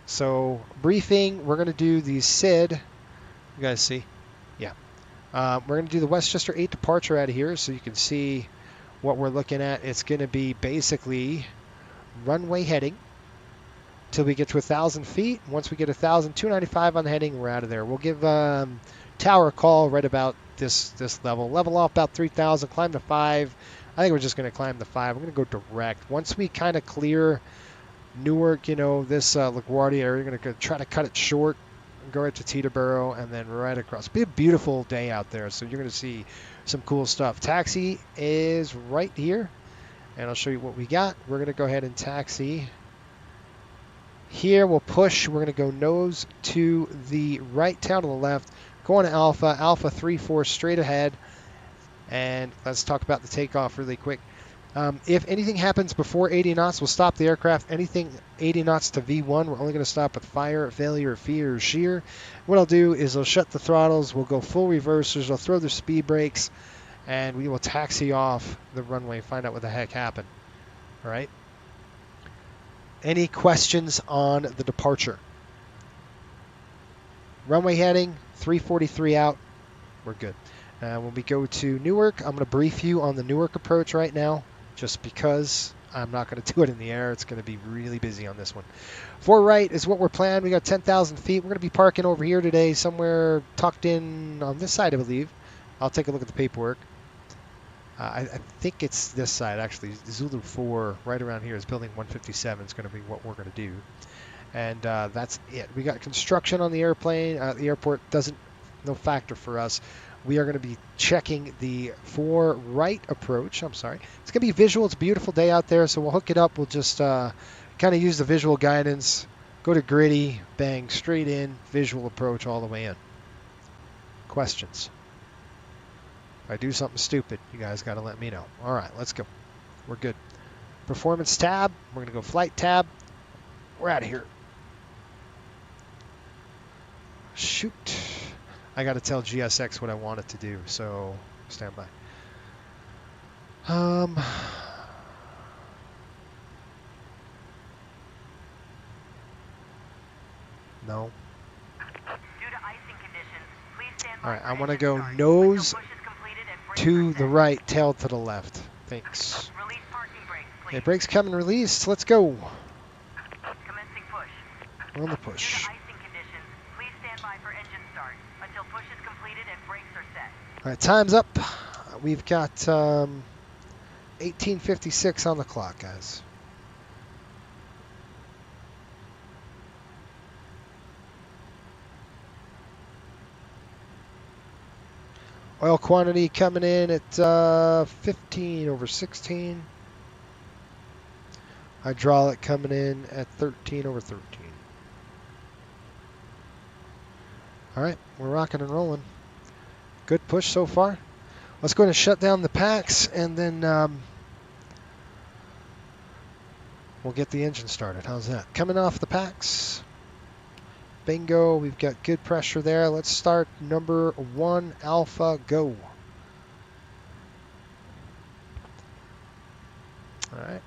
So, briefing, we're going to do the SID. You guys see? Yeah. We're going to do the Westchester 8 departure out of here so you can see what we're looking at. It's going to be basically runway heading till we get to 1,000 feet. Once we get 1,000, 295 on the heading, we're out of there. We'll give tower a call right about this level. Level off about 3,000, climb to 5. I think we're just going to climb the 5. We're going to go direct. Once we kind of clear Newark, you know, this LaGuardia area, we're going to try to cut it short, go right to Teterboro, and then right across. It'll be a beautiful day out there, so you're going to see some cool stuff. Taxi is right here, and I'll show you what we got. We're going to go ahead and taxi. Here we'll push. We're going to go nose to the right, tail to the left, going to Alpha. Alpha 3-4 straight ahead. And let's talk about the takeoff really quick. If anything happens before 80 knots, we'll stop the aircraft. Anything 80 knots to V1, we're only going to stop with fire, failure, fear, or shear. What I'll do is I'll shut the throttles. We'll go full reversers. I'll throw the speed brakes, and we will taxi off the runway, find out what the heck happened. All right? Any questions on the departure? Runway heading, 343 out. We're good. When we go to Newark, I'm going to brief you on the Newark approach right now, just because I'm not going to do it in the air. It's going to be really busy on this one. 4 right is what we're planning. We got 10,000 feet. We're going to be parking over here today, somewhere tucked in on this side, I believe. I'll take a look at the paperwork. I think it's this side, actually. Zulu 4, right around here, is building 157. Is going to be what we're going to do. And that's it. We got construction on the airplane. The airport no factor for us. We are going to be checking the 4 right approach. I'm sorry. It's going to be visual. It's a beautiful day out there, so we'll hook it up. We'll just kind of use the visual guidance, go to gritty, bang, straight in, visual approach all the way in. Questions? If I do something stupid, you guys got to let me know. All right, let's go. We're good. Performance tab. We're going to go flight tab. We're out of here. Shoot. I got to tell GSX what I want it to do, so stand by. No. Due to icing conditions, please stand by. All right, I want to go nose to the right, tail to the left. Thanks. Release parking brake. Okay, brakes coming released. Let's go. Commencing push. On the Due push. to icing conditions, please stand by for engine start until push is completed and brakes are set. All right, time's up. We've got 18:56 on the clock, guys. Oil quantity coming in at 15 over 16. Hydraulic coming in at 13 over 13. All right, we're rocking and rolling. Good push so far. Let's go ahead and shut down the packs, and then we'll get the engine started. How's that? Coming off the packs. Bingo, we've got good pressure there. Let's start number 1, Alpha, go. All right.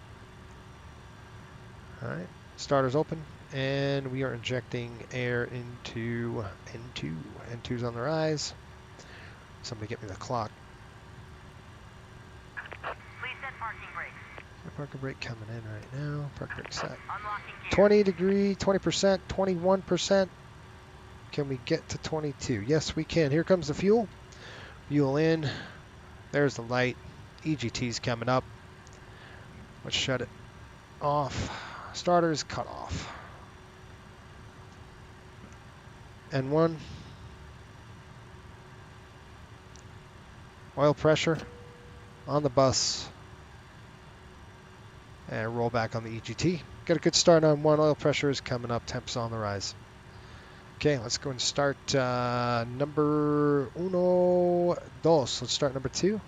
All right, starter's open, and we are injecting air into N2. N2's on the rise. Somebody get me the clock. Please set parking brakes. Parking brake coming in right now. Park brake set. Unlocking gear. 20 degree, 20%, 21%. Can we get to 22? Yes, we can. Here comes the fuel. Fuel in. There's the light. EGT's coming up. Let's shut it off. Starter's cut off. N1. Oil pressure on the bus. And roll back on the EGT. Got a good start on 1. Oil pressure is coming up. Temps on the rise. Okay, let's go and start number 1, 2. Let's start number 2.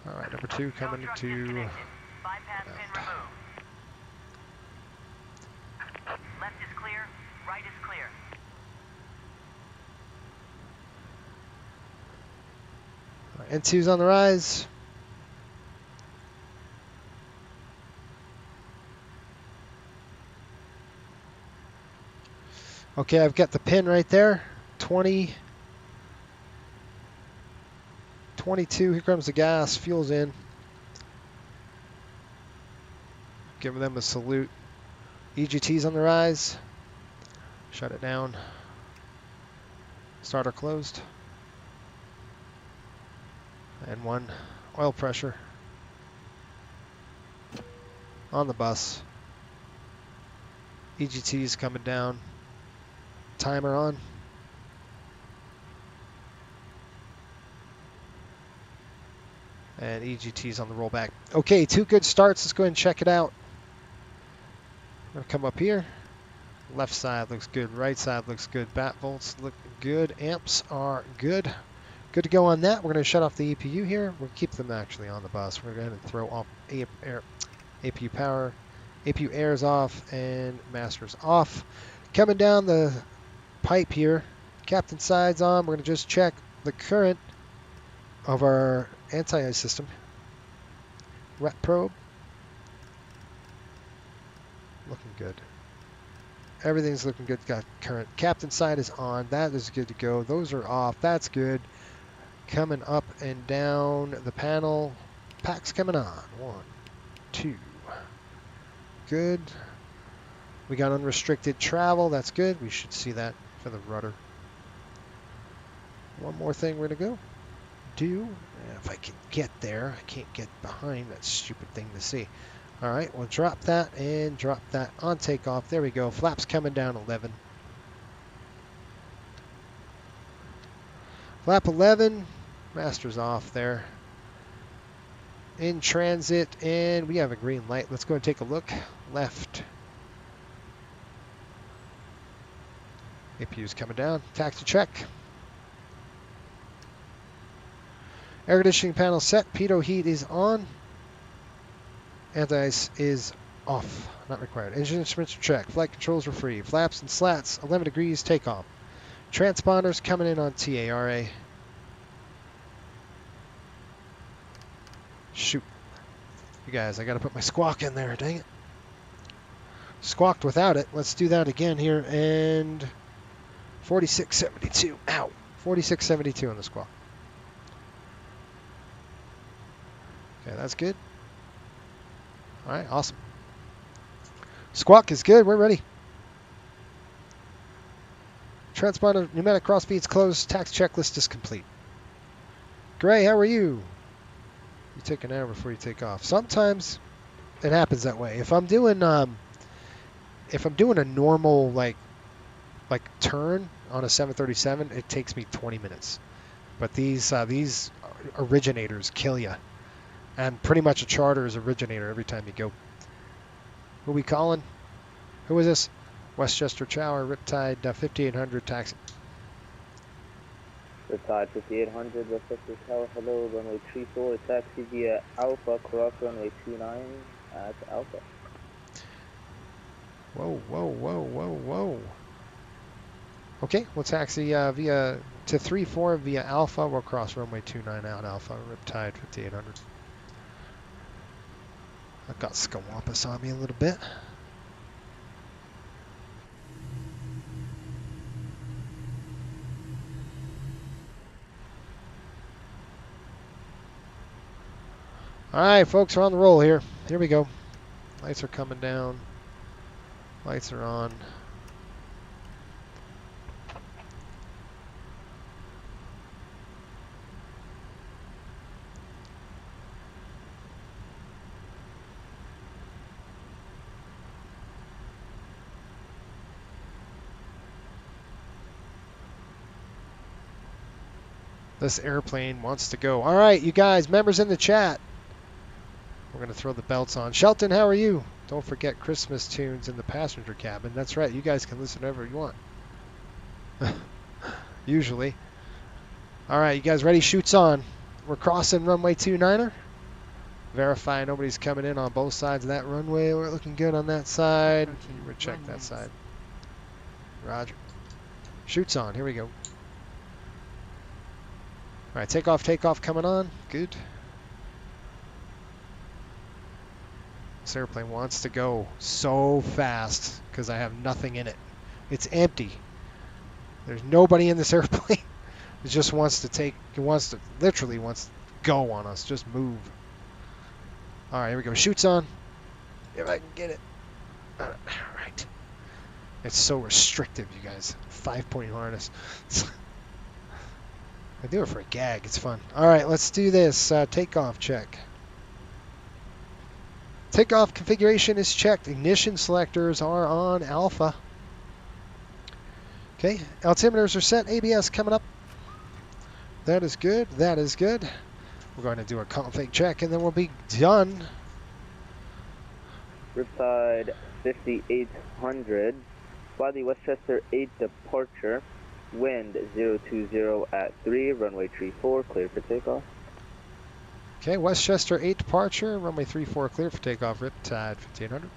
All right, number 2 coming No truck to. disconnected. Bypass pin removed. Left is clear. Right is clear. N2's on the rise. Okay, I've got the pin right there. 20. 22. Here comes the gas. Fuel's in. Giving them a salute. EGT's on the rise. Shut it down. Starter closed. And 1. Oil pressure. On the bus. EGT's coming down. Timer on. And EGT's on the rollback. Okay, 2 good starts. Let's go ahead and check it out. I'm going to come up here. Left side looks good. Right side looks good. Bat volts look good. Amps are good. Good to go on that. We're going to shut off the APU here. We'll keep them actually on the bus. We're going to throw off APU power. APU air is off and master's off. Coming down the pipe here. Captain side's on. We're going to just check the current of our anti-ice system. Ret probe. Looking good. Everything's looking good. Got current. Captain side is on. That is good to go. Those are off. That's good. Coming up and down the panel. Packs coming on. 1, 2. Good. We got unrestricted travel. That's good. We should see that for the rudder. One more thing we're going to go do. If I can get there. I can't get behind that stupid thing to see. All right, we'll drop that and drop that on takeoff. There we go. Flaps coming down 11. Flap 11. Master's off there. In transit, and we have a green light. Let's go and take a look. Left. APU's coming down. Taxi check. Air conditioning panel set. Pitot heat is on. Anti-ice is off. Not required. Engine instruments are checked. Flight controls are free. Flaps and slats. 11 degrees. Takeoff. Transponders coming in on TARA. Shoot. You guys, I got to put my squawk in there. Dang it. Squawked without it. Let's do that again here. And 4672. Ow. 4672 on the squawk. Okay, that's good. All right, awesome. Squawk is good. We're ready. Transponder pneumatic cross feeds closed. Tax checklist is complete. Gray, how are you? You take an hour before you take off. Sometimes it happens that way. If I'm doing a normal like turn on a 737, it takes me 20 minutes. But these originators kill you, and pretty much a charter is originator every time you go. Who we calling? Who is this? Westchester Tower, Riptide 5800 taxi. Riptide 5800, Westchester Tower, hello, runway 34, taxi via Alpha, cross runway 29 at Alpha. Whoa, whoa, whoa, whoa, whoa. Okay, we'll taxi via to 34 via Alpha. We'll cross runway 29 out Alpha, Riptide 5800. I've got Skawampus on me a little bit. All right, folks, we're on the roll here. Here we go. Lights are coming down. Lights are on. This airplane wants to go. All right, you guys, members in the chat. We're going to throw the belts on. Shelton, how are you? Don't forget Christmas tunes in the passenger cabin. That's right. You guys can listen whenever you want. Usually. All right, you guys ready? Shoots on. We're crossing runway 29er. Verify nobody's coming in on both sides of that runway. We're looking good on that side. We'll check that side. Roger. Shoots on. Here we go. All right, takeoff coming on. Good. This airplane wants to go so fast because I have nothing in it. It's empty. There's nobody in this airplane. It just wants to literally wants to go on us. Just move. All right, here we go. Shoots on. If I can get it. All right. It's so restrictive, you guys. 5-point harness. I do it for a gag. It's fun. All right, let's do this. Takeoff check. Takeoff configuration is checked. Ignition selectors are on Alpha. Okay, altimeters are set. ABS coming up. That is good. That is good. We're going to do a config check, and then we'll be done. Riptide 5800, fly the Westchester 8 departure, wind 020 at 3, runway 34, clear for takeoff. Okay, Westchester 8 departure, runway 34 clear for takeoff, Riptide 5800.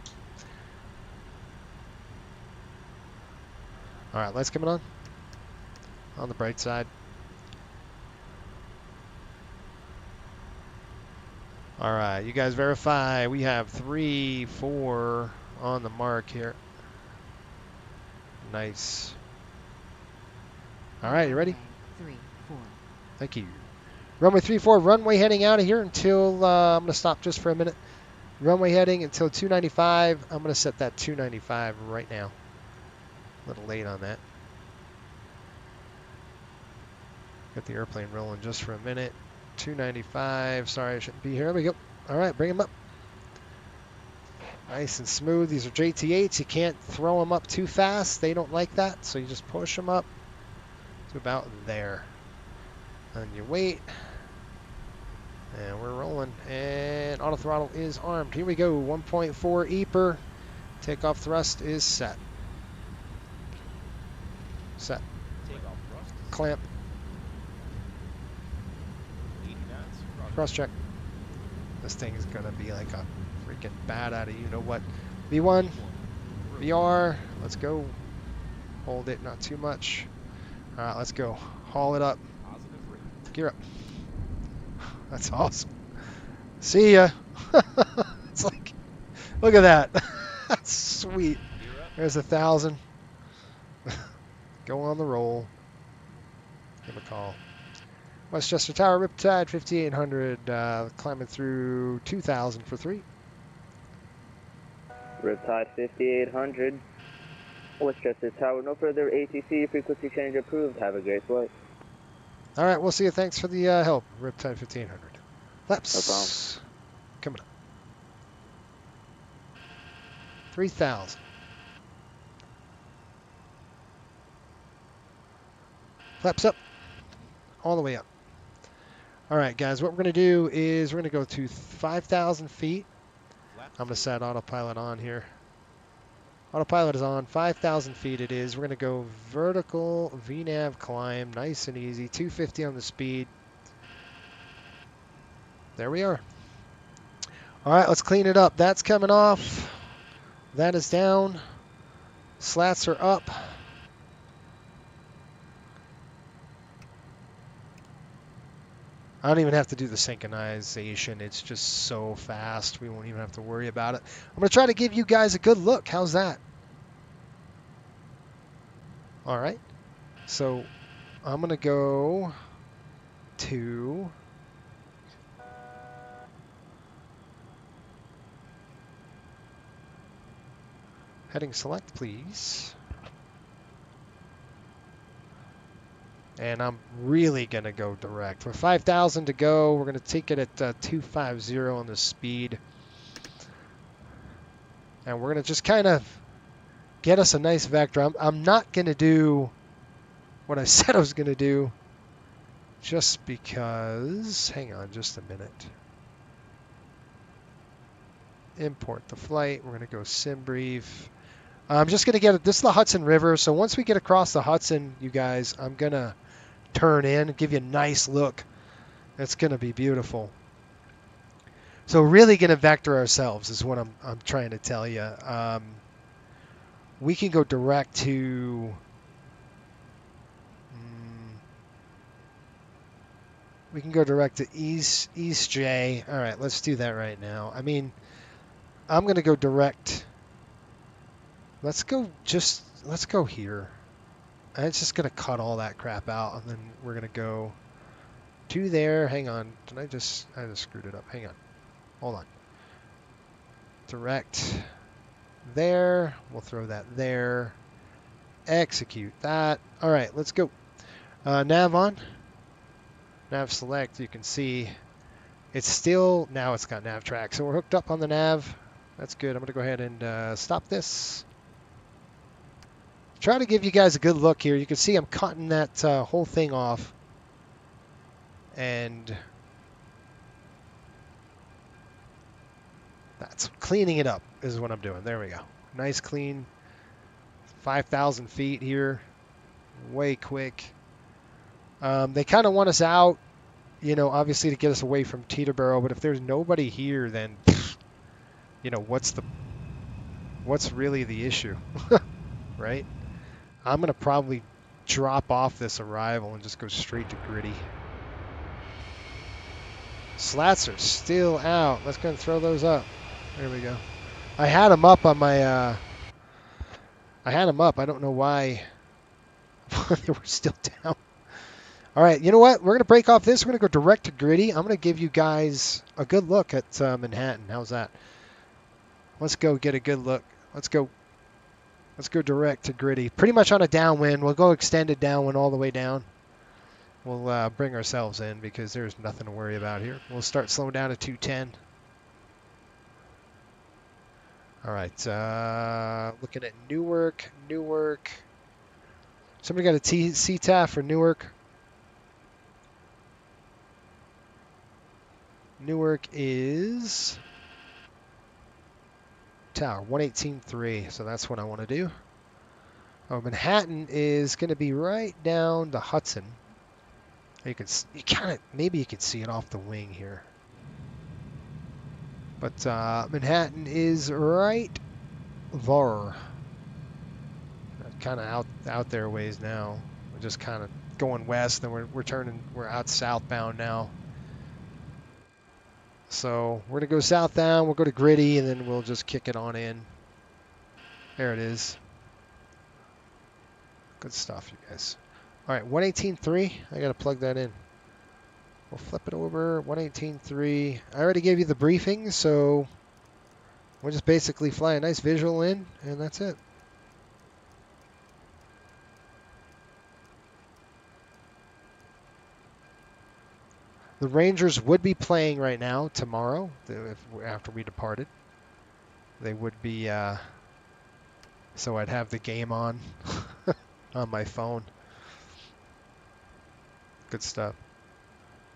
All right, lights coming on the bright side. All right, you guys verify. We have 3, 4 on the mark here. Nice. All right, you ready? 3, 4. Thank you. Runway 34, runway heading out of here until, I'm going to stop just for a minute. Runway heading until 295. I'm going to set that 295 right now. A little late on that. Get the airplane rolling just for a minute. 295. Sorry, I shouldn't be here. There we go. All right, bring them up. Nice and smooth. These are JT8s. You can't throw them up too fast. They don't like that, so you just push them up to about there. And you wait. And we're rolling. And auto throttle is armed. Here we go. 1.4 EPR. Takeoff thrust is set. Set. Takeoff thrust. Clamp. 80 knots. Roger. Cross check. This thing is going to be like a freaking bat out of you know what. V1. VR. Let's go. Hold it. Not too much. All right, let's go. Haul it up. Positive rate. Gear up. That's awesome. See ya. It's like, look at that. That's sweet. Gear up. There's 1,000. Go on the roll. Give him a call. Westchester Tower, Riptide 5800, climbing through 2000 for 3. Riptide 5800, Westchester Tower, no further ATC, frequency change approved. Have a great flight. All right, we'll see you. Thanks for the help, Riptide 1500. Flaps. No problem. Coming up. 3000. Flaps up. All the way up. All right, guys, what we're going to do is we're going to go to 5,000 feet. Flaps I'm going to to set autopilot on here. Autopilot is on. 5,000 feet it is. We're going to go vertical VNAV climb. Nice and easy. 250 on the speed. There we are. All right, let's clean it up. That's coming off. That is down. Slats are up. I don't even have to do the synchronization. It's just so fast. We won't even have to worry about it. I'm going to try to give you guys a good look. How's that? All right. So I'm going to go to heading select, please. And I'm really going to go direct. With 5,000 to go, we're going to take it at 250 on the speed. And we're going to just kind of get us a nice vector. I'm not going to do what I said I was going to do just because. Hang on just a minute. Import the flight. We're going to go sim brief. I'm just going to get it. This is the Hudson River. So once we get across the Hudson, you guys, I'm going to turn in, give you a nice look. It's going to be beautiful. So really going to vector ourselves is what I'm trying to tell you. We can go direct to we can go direct to East J. All right, let's do that right now. I mean, I'm going to go direct. Let's go here. And it's just going to cut all that crap out, and then we're going to go to there. Hang on. I just screwed it up. Hang on. Hold on. Direct there. We'll throw that there. Execute that. All right, let's go. Nav on. Nav select. You can see it's still, now it's got nav track. So we're hooked up on the nav. That's good. I'm going to go ahead and stop this. Try to give you guys a good look here. You can see I'm cutting that whole thing off. And that's cleaning it up is what I'm doing. There we go. Nice clean 5,000 feet here. Way quick. They kind of want us out, you know, obviously to get us away from Teterboro. But if there's nobody here, then, you know, what's really the issue, right? I'm going to probably drop off this arrival and just go straight to gritty. Slats are still out. Let's go and throw those up. There we go. I had them up on my... I had them up. I don't know why they were still down. All right, you know what? We're going to break off this. We're going to go direct to gritty. I'm going to give you guys a good look at Manhattan. How's that? Let's go get a good look. Let's go. Let's go direct to gritty. Pretty much on a downwind. We'll go extended downwind all the way down. We'll bring ourselves in because there's nothing to worry about here. We'll start slowing down to 210. All right. Looking at Newark. Somebody got a CTAF for Newark. Newark is tower 118.3, so that's what I want to do. Oh, Manhattan is going to be right down the Hudson. Maybe you can see it off the wing here. But Manhattan is right there. Kind of out there ways now. We're just kind of going west, and we're out southbound now. So we're gonna go southbound. We'll go to gritty, and then we'll just kick it on in. There it is. Good stuff, you guys. All right, 118.3. I gotta plug that in. We'll flip it over, 118.3. I already gave you the briefing, so we'll just basically fly a nice visual in, and that's it. The Rangers would be playing right now, tomorrow, after we departed. They would be, so I'd have the game on on my phone. Good stuff.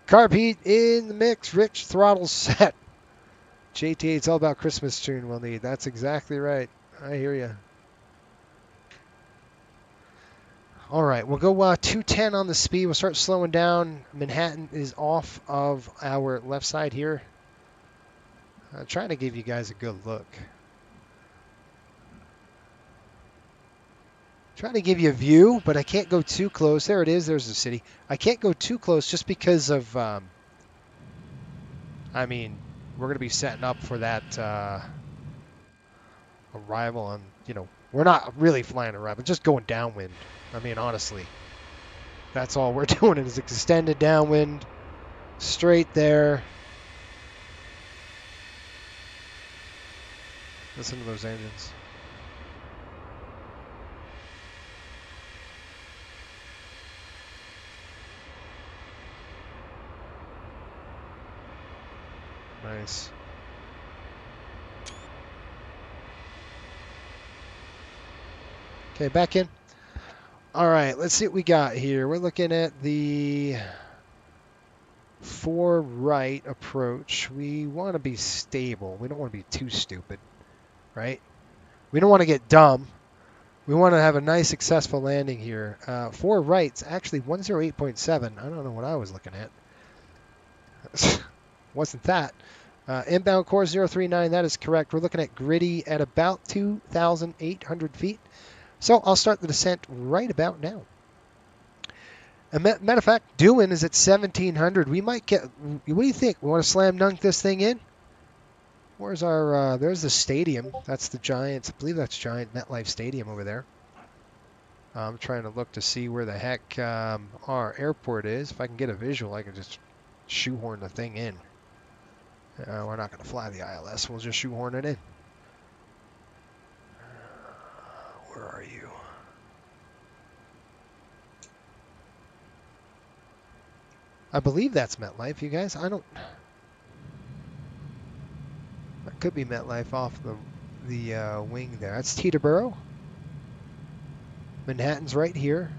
Carb heat in the mix. Rich throttle set. JT, it's all about Christmas tune we'll need. That's exactly right. I hear you. All right, we'll go 210 on the speed. We'll start slowing down. Manhattan is off of our left side here. Trying to give you guys a good look. Trying to give you a view, but I can't go too close. There it is. There's the city. I can't go too close just because of, I mean, we're going to be setting up for that arrival. And, you know, we're not really flying arrival, just going downwind. I mean, honestly, that's all we're doing is extended downwind, straight there. Listen to those engines. Nice. Okay, back in. All right, let's see what we got here. We're looking at the 4 right approach. We want to be stable. We don't want to be too stupid, right? We don't want to get dumb. We want to have a nice, successful landing here. 4 right's actually 108.7. I don't know what I was looking at. Wasn't that. Inbound course 039, that is correct. We're looking at gritty at about 2,800 feet. So I'll start the descent right about now. Matter of fact, doing is at 1,700. We might get, what do you think? We want to slam dunk this thing in? Where's our, there's the stadium. That's the Giants, I believe that's Giant MetLife Stadium over there. I'm trying to look to see where the heck our airport is. If I can get a visual, I can just shoehorn the thing in. We're not going to fly the ILS. We'll just shoehorn it in. Where are you? I believe that's MetLife, you guys. I don't... That could be MetLife off the wing there. That's Teterboro. Manhattan's right here.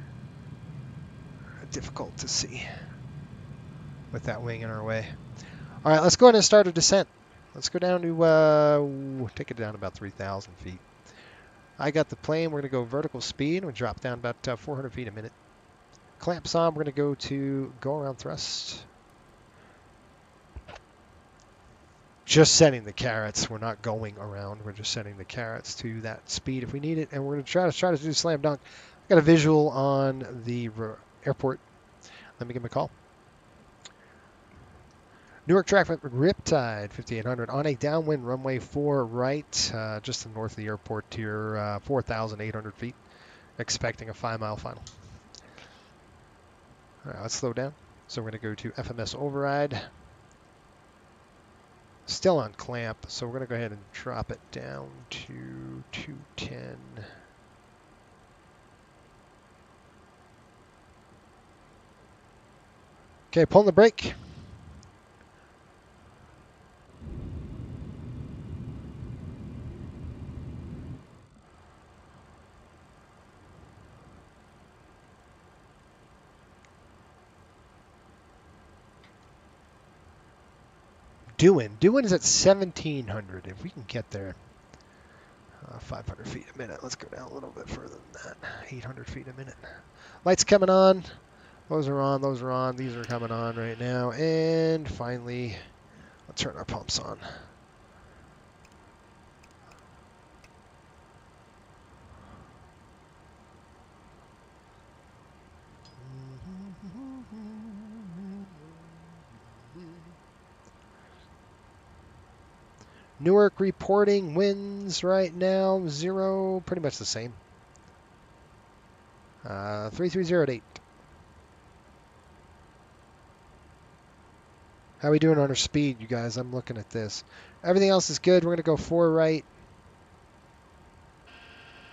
Difficult to see with that wing in our way. All right, let's go ahead and start a descent. Let's go down to, take it down about 3,000 feet. I got the plane. We're going to go vertical speed. We'll drop down about 400 feet a minute. Clamps on. We're going to go to go around thrust. Just setting the carrots. We're not going around. We're just setting the carrots to that speed if we need it. And we're going to try to do slam dunk. I got a visual on the airport. Let me give him a call. Newark traffic Riptide 5800 on a downwind runway 4 right, just to the north of the airport here, 4,800 feet. Expecting a 5-mile final. All right, let's slow down. So we're going to go to FMS override. Still on clamp, so we're going to go ahead and drop it down to 210. Okay, pulling the brake. Doing is at 1,700. If we can get there, 500 feet a minute. Let's go down a little bit further than that. 800 feet a minute. Lights coming on. Those are on. Those are on. These are coming on right now. And finally, let's turn our pumps on. Newark reporting winds right now, 0, pretty much the same. 330 at 8. How we doing on our speed, you guys? I'm looking at this. Everything else is good. We're going to go 4 right.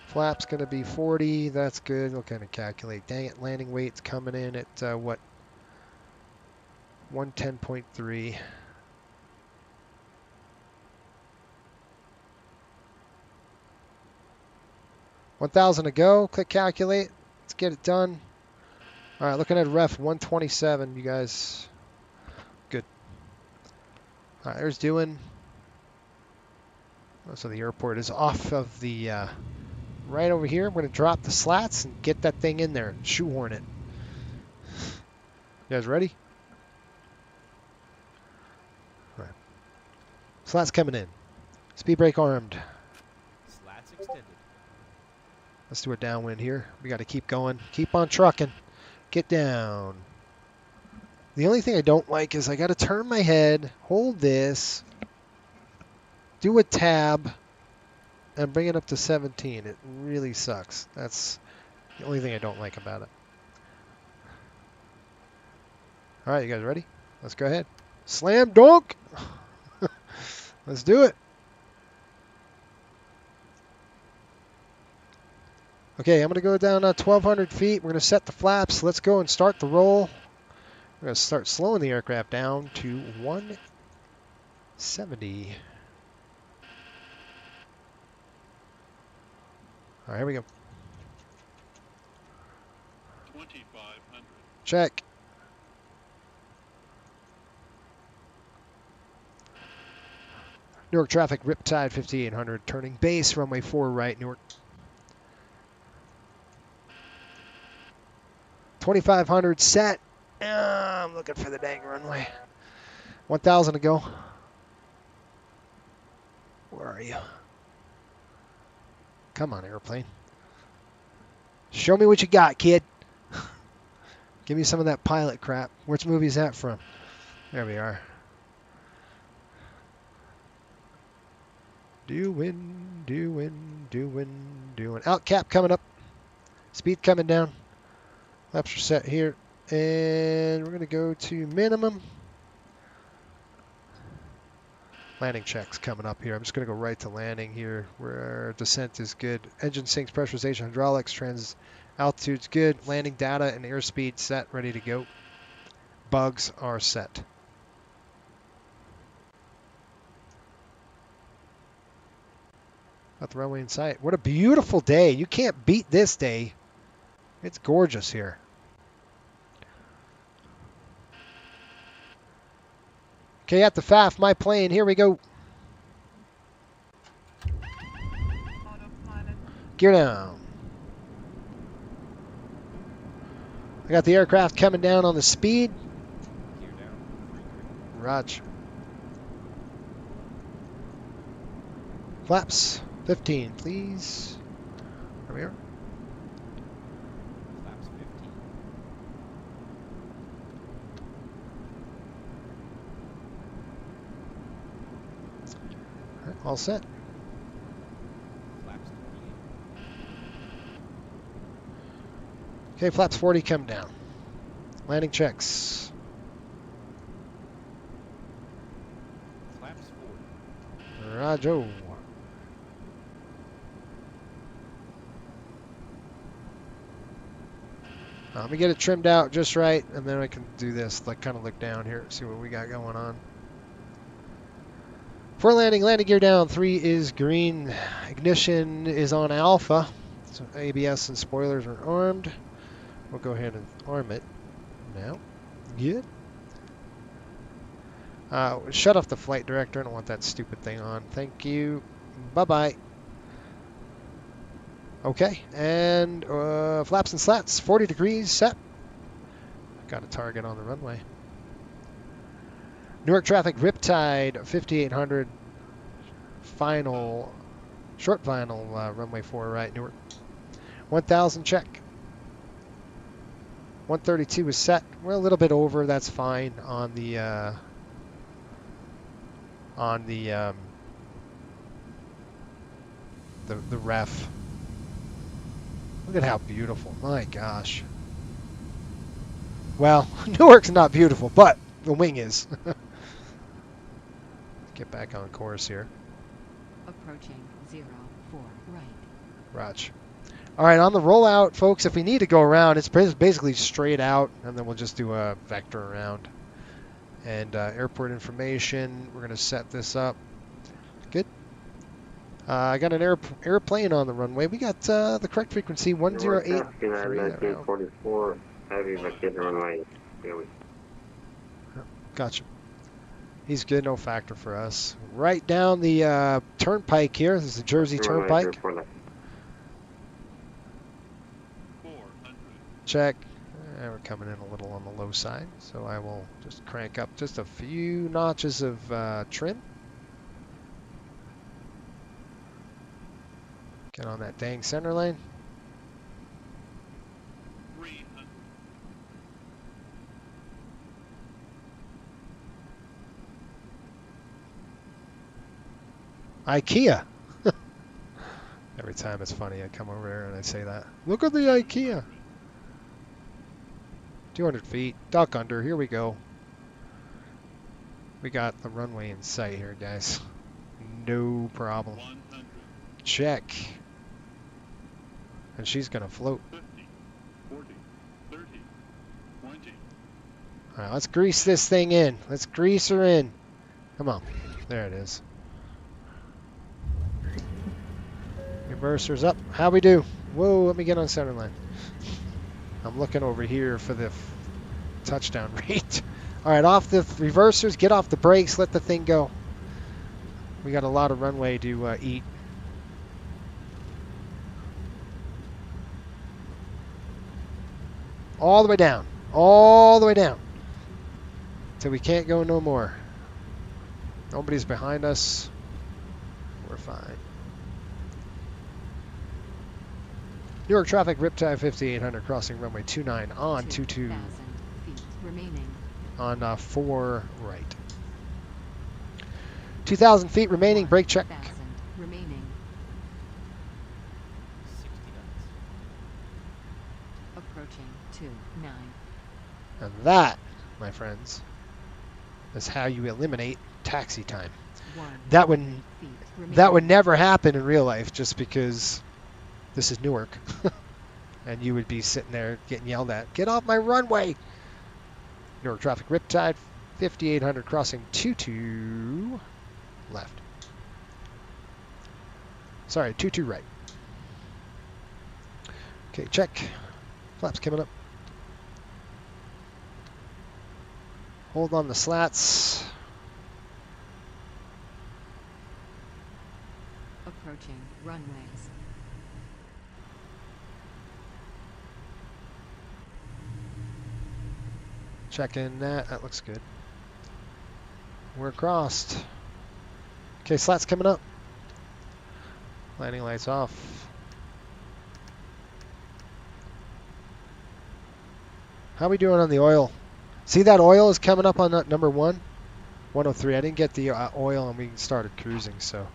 Flap's going to be 40. That's good. We'll kind of calculate. Dang it, landing weight's coming in at what? 110.3. $1,000 to go. Click calculate. Let's get it done. All right, looking at ref 127, you guys. Good. All right, there's doing. So the airport is off of the right over here. I'm going to drop the slats and get that thing in there and shoehorn it. You guys ready? All right. Slats coming in. Speed brake armed. Slats extended. Let's do a downwind here. We got to keep going. Keep on trucking. Get down. The only thing I don't like is I got to turn my head, hold this, do a tab, and bring it up to 17. It really sucks. That's the only thing I don't like about it. All right, you guys ready? Let's go ahead. Slam dunk! Let's do it. Okay, I'm going to go down 1,200 feet. We're going to set the flaps. Let's go and start the roll. We're going to start slowing the aircraft down to 170. All right, here we go. 2,500. Check. Newark traffic, Riptide 5800, turning base, runway 4 right, Newark. 2,500 set. I'm looking for the dang runway. 1,000 to go. Where are you? Come on, airplane. Show me what you got, kid. Give me some of that pilot crap. Which movie is that from? There we are. Doing. Out cap coming up. Speed coming down. Laps are set here. And we're going to go to minimum. Landing checks coming up here. I'm just going to go right to landing here where descent is good. Engine sinks, pressurization, hydraulics, trans altitude's good. Landing data and airspeed set, ready to go. Bugs are set. Got the runway in sight. What a beautiful day. You can't beat this day. It's gorgeous here. Okay, at the FAF, my plane. Here we go. Gear down. I got the aircraft coming down on the speed. Gear down. Roger. Flaps 15, please. There we are. Flaps 15. All right, all set. Flaps 28. Okay, flaps 40, come down. Landing checks. Flaps 40. Roger. Let me get it trimmed out just right, and then I can do this, like kind of look down here, see what we got going on. For landing, landing gear down, 3 is green. Ignition is on alpha. So ABS and spoilers are armed. We'll go ahead and arm it now. Good. Shut off the flight director. I don't want that stupid thing on. Thank you. Bye-bye. Okay, and flaps and slats, 40 degrees set. Got a target on the runway. Newark traffic, Riptide, 5800, final, short final, runway 4 right, Newark. 1,000 check. 132 is set. We're a little bit over, that's fine on the ref. Look at how beautiful. My gosh. Well, Newark's not beautiful, but the wing is. get back on course here. Approaching 04 right. Roger. All right, on the rollout, folks, if we need to go around, it's basically straight out, and then we'll just do a vector around. And airport information, we're going to set this up. Good. I got an airplane on the runway. We got the correct frequency, 1083. 44, heavy vacation runway. Gotcha. He's good, no factor for us. Right down the turnpike here. This is the Jersey Turnpike. 400. Check. We're coming in a little on the low side, so I will just crank up just a few notches of trim. Get on that dang center lane. 300. IKEA. Every time it's funny, I come over there and I say that. Look at the IKEA. 200 feet, duck under, here we go. We got the runway in sight here, guys. No problem. 100. Check. And she's gonna float. 50, 40, 30, 20. All right, let's grease this thing in. Let's grease her in. Come on. There it is. Reversers up. How we do? Whoa, let me get on center line. I'm looking over here for the touchdown rate. All right, off the reversers, get off the brakes, let the thing go. We got a lot of runway to eat. All the way down. All the way down. Till we can't go no more. Nobody's behind us. We're fine. New York traffic, Riptide 5800, crossing runway 29 on 22 2,000 feet remaining. on 4 right. 2,000 feet remaining, brake check. 1,000 remaining. 60 knots. Approaching 29. And that, my friends, is how you eliminate taxi time. 1,000 That would feet remaining. That would never happen in real life just because this is Newark. And you would be sitting there getting yelled at. Get off my runway! Newark traffic, Riptide 5800, crossing 22 left. Sorry, 22 right. Okay, check. Flaps coming up. Hold on the slats. Approaching runways. Checking that. That looks good. We're crossed. Okay, slats coming up. Landing lights off. How we doing on the oil? See that oil is coming up on that number 103. I didn't get the oil and we started cruising, so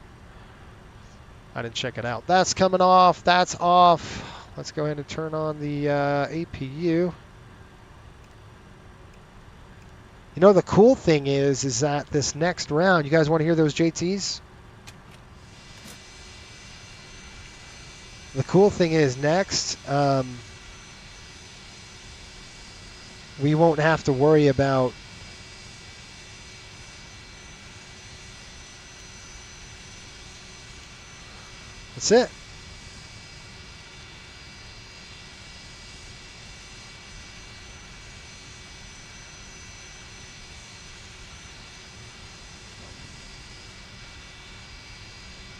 I didn't check it out. That's coming off. That's off. Let's go ahead and turn on the APU. You know, the cool thing is that this next round, you guys want to hear those JTs? The cool thing is next, we won't have to worry about that's it.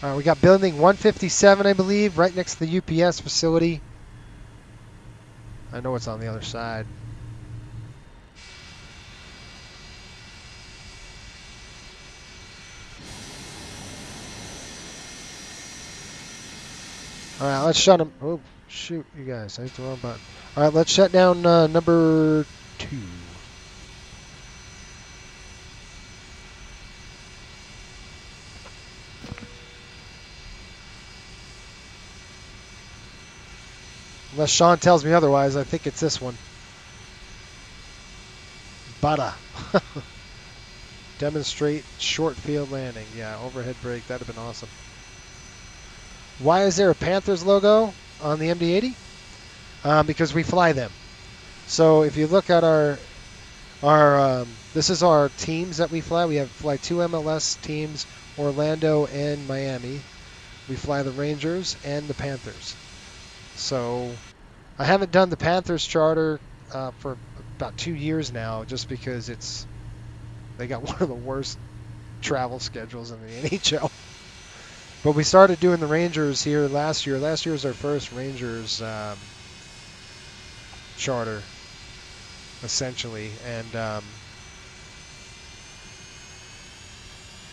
All right, we got building 157, I believe, right next to the UPS facility. I know it's on the other side. All right, let's shut them. Oh, shoot, you guys. I hit the wrong button. All right, let's shut down number 2. Unless Sean tells me otherwise, I think it's this one. Butter. Demonstrate short field landing. Yeah, overhead brake. That'd have been awesome. Why is there a Panthers logo on the MD-80? Because we fly them. So if you look at our this is our teams that we fly. We fly 2 MLS teams, Orlando and Miami. We fly the Rangers and the Panthers. So I haven't done the Panthers charter for about 2 years now, just because they got one of the worst travel schedules in the NHL. But we started doing the Rangers here last year. Last year was our first Rangers charter, essentially, and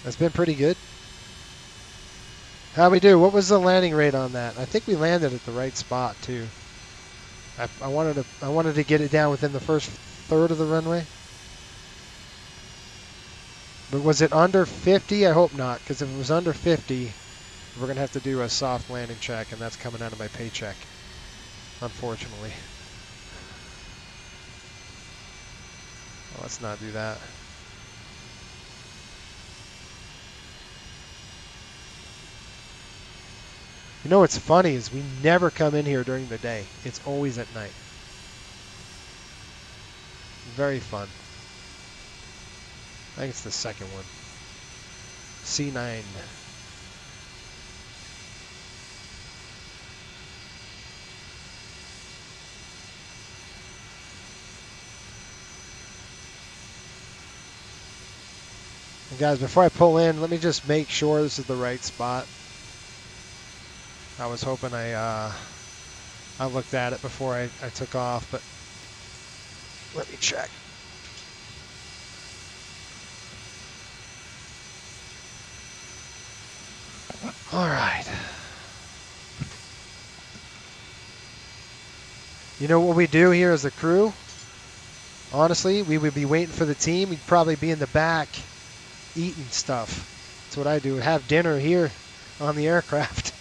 it's been pretty good. How'd we do? What was the landing rate on that? I think we landed at the right spot too. I wanted to get it down within the first third of the runway. But was it under 50? I hope not, because if it was under 50, we're going to have to do a soft landing check, and that's coming out of my paycheck, unfortunately. Well, let's not do that. You know what's funny is we never come in here during the day. It's always at night. Very fun. I think it's the second one. C9. And guys, before I pull in, let me just make sure this is the right spot. I was hoping I looked at it before I took off, but let me check. All right. You know what we do here as a crew? Honestly, we would be waiting for the team. We'd probably be in the back eating stuff. That's what I do. Have dinner here on the aircraft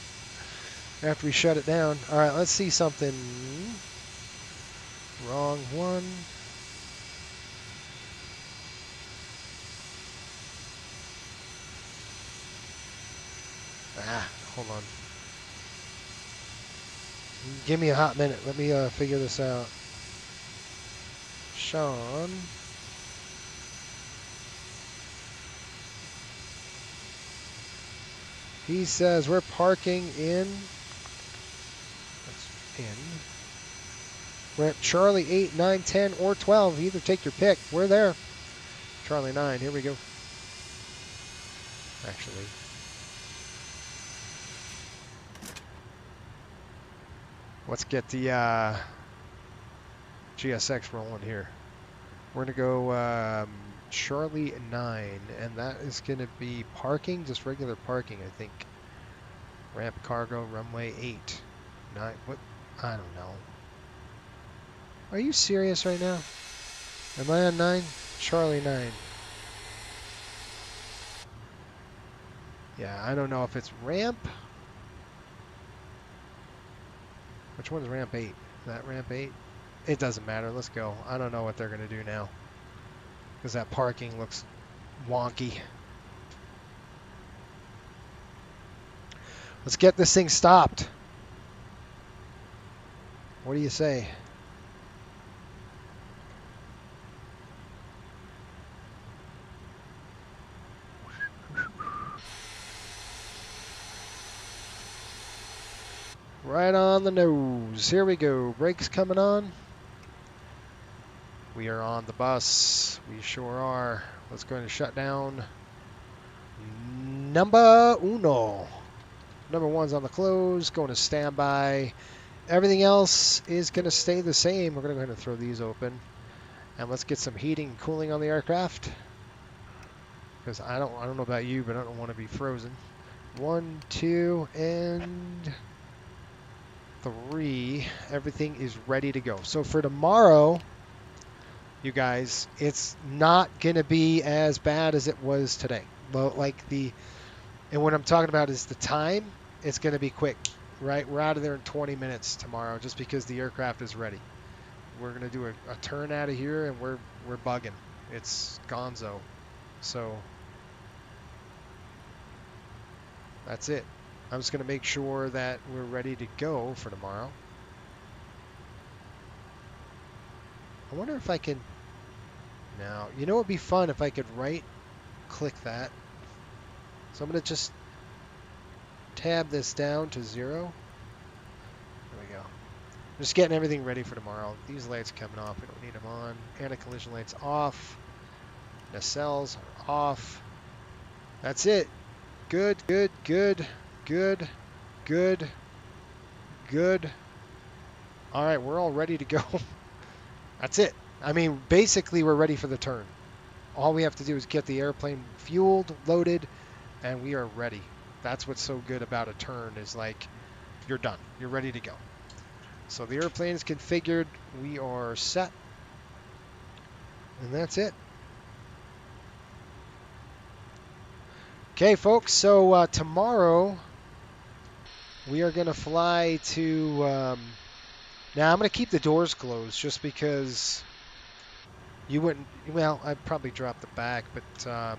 after we shut it down. All right, let's see something. Wrong one. Hold on. Give me a hot minute. Let me figure this out. Sean. He says we're parking in. That's in. We're at Charlie 8, 9, 10, or 12. Either take your pick. We're there. Charlie 9. Here we go. Actually. Let's get the GSX rolling here. We're going to go Charlie 9, and that is going to be parking, just regular parking, I think. Ramp cargo, runway 8. 9, what? I don't know. Are you serious right now? Am I on 9? Charlie 9. Yeah, I don't know if it's ramp. Which one's ramp 8? Is that ramp 8? It doesn't matter. Let's go. I don't know what they're going to do now, because that parking looks wonky. Let's get this thing stopped. What do you say? Right on the nose. Here we go. Brakes coming on. We are on the bus. We sure are. Let's go ahead and shut down. Number uno. Number one's on the close. Going to standby. Everything else is going to stay the same. We're going to go ahead and throw these open. And let's get some heating and cooling on the aircraft. Because I don't know about you, but I don't want to be frozen. 1, 2, and 3. Everything is ready to go. So for tomorrow, you guys, it's not going to be as bad as it was today. Well, and what I'm talking about is the time. It's going to be quick, right? We're out of there in 20 minutes tomorrow, just because the aircraft is ready. We're going to do a turn out of here, and we're bugging. It's gonzo. So that's it. I'm just going to make sure that we're ready to go for tomorrow. I wonder if I can... Now, you know what would be fun if I could right-click that. So I'm going to just tab this down to 0. There we go. Just getting everything ready for tomorrow. These lights coming off. We don't need them on. Anti-collision lights off. Nacelles are off. That's it. Good, good, good, good, good, good. All right, we're all ready to go. That's it. I mean, basically, we're ready for the turn. All we have to do is get the airplane fueled, loaded, and we are ready. That's what's so good about a turn is like, you're done. You're ready to go. So the airplane is configured. We are set. And that's it. Okay, folks. So tomorrow we are going to fly to... now I'm going to keep the doors closed just because you wouldn't... Well, I'd probably drop the back, but...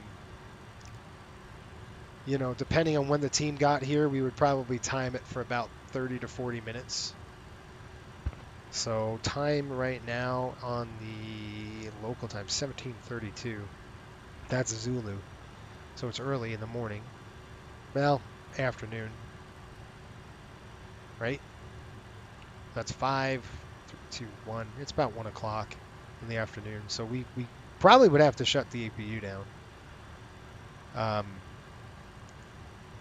you know, depending on when the team got here, we would probably time it for about 30 to 40 minutes. So time right now on the local time, 17:32. That's Zulu. So it's early in the morning. Well, afternoon. Right? That's 5, 2, 1. It's about 1 o'clock in the afternoon. So we probably would have to shut the APU down.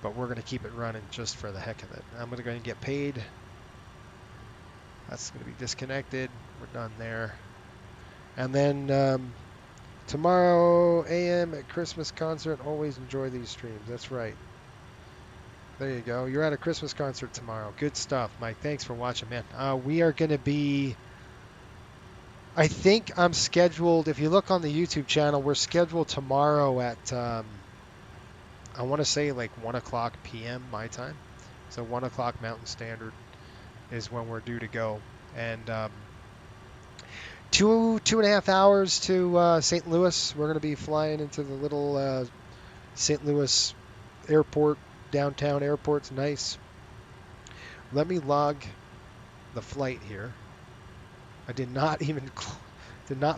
But we're going to keep it running just for the heck of it. I'm going to go and get paid. That's going to be disconnected. We're done there. And then tomorrow AM at Christmas concert. Always enjoy these streams. That's right. There you go. You're at a Christmas concert tomorrow. Good stuff, Mike. Thanks for watching, man. We are going to be... I think I'm scheduled... If you look on the YouTube channel, we're scheduled tomorrow at... I want to say like 1 o'clock p.m. my time. So 1 o'clock Mountain Standard is when we're due to go. And 2.5 hours to St. Louis. We're going to be flying into the little St. Louis airport, downtown airport's nice. Let me log the flight here. I did not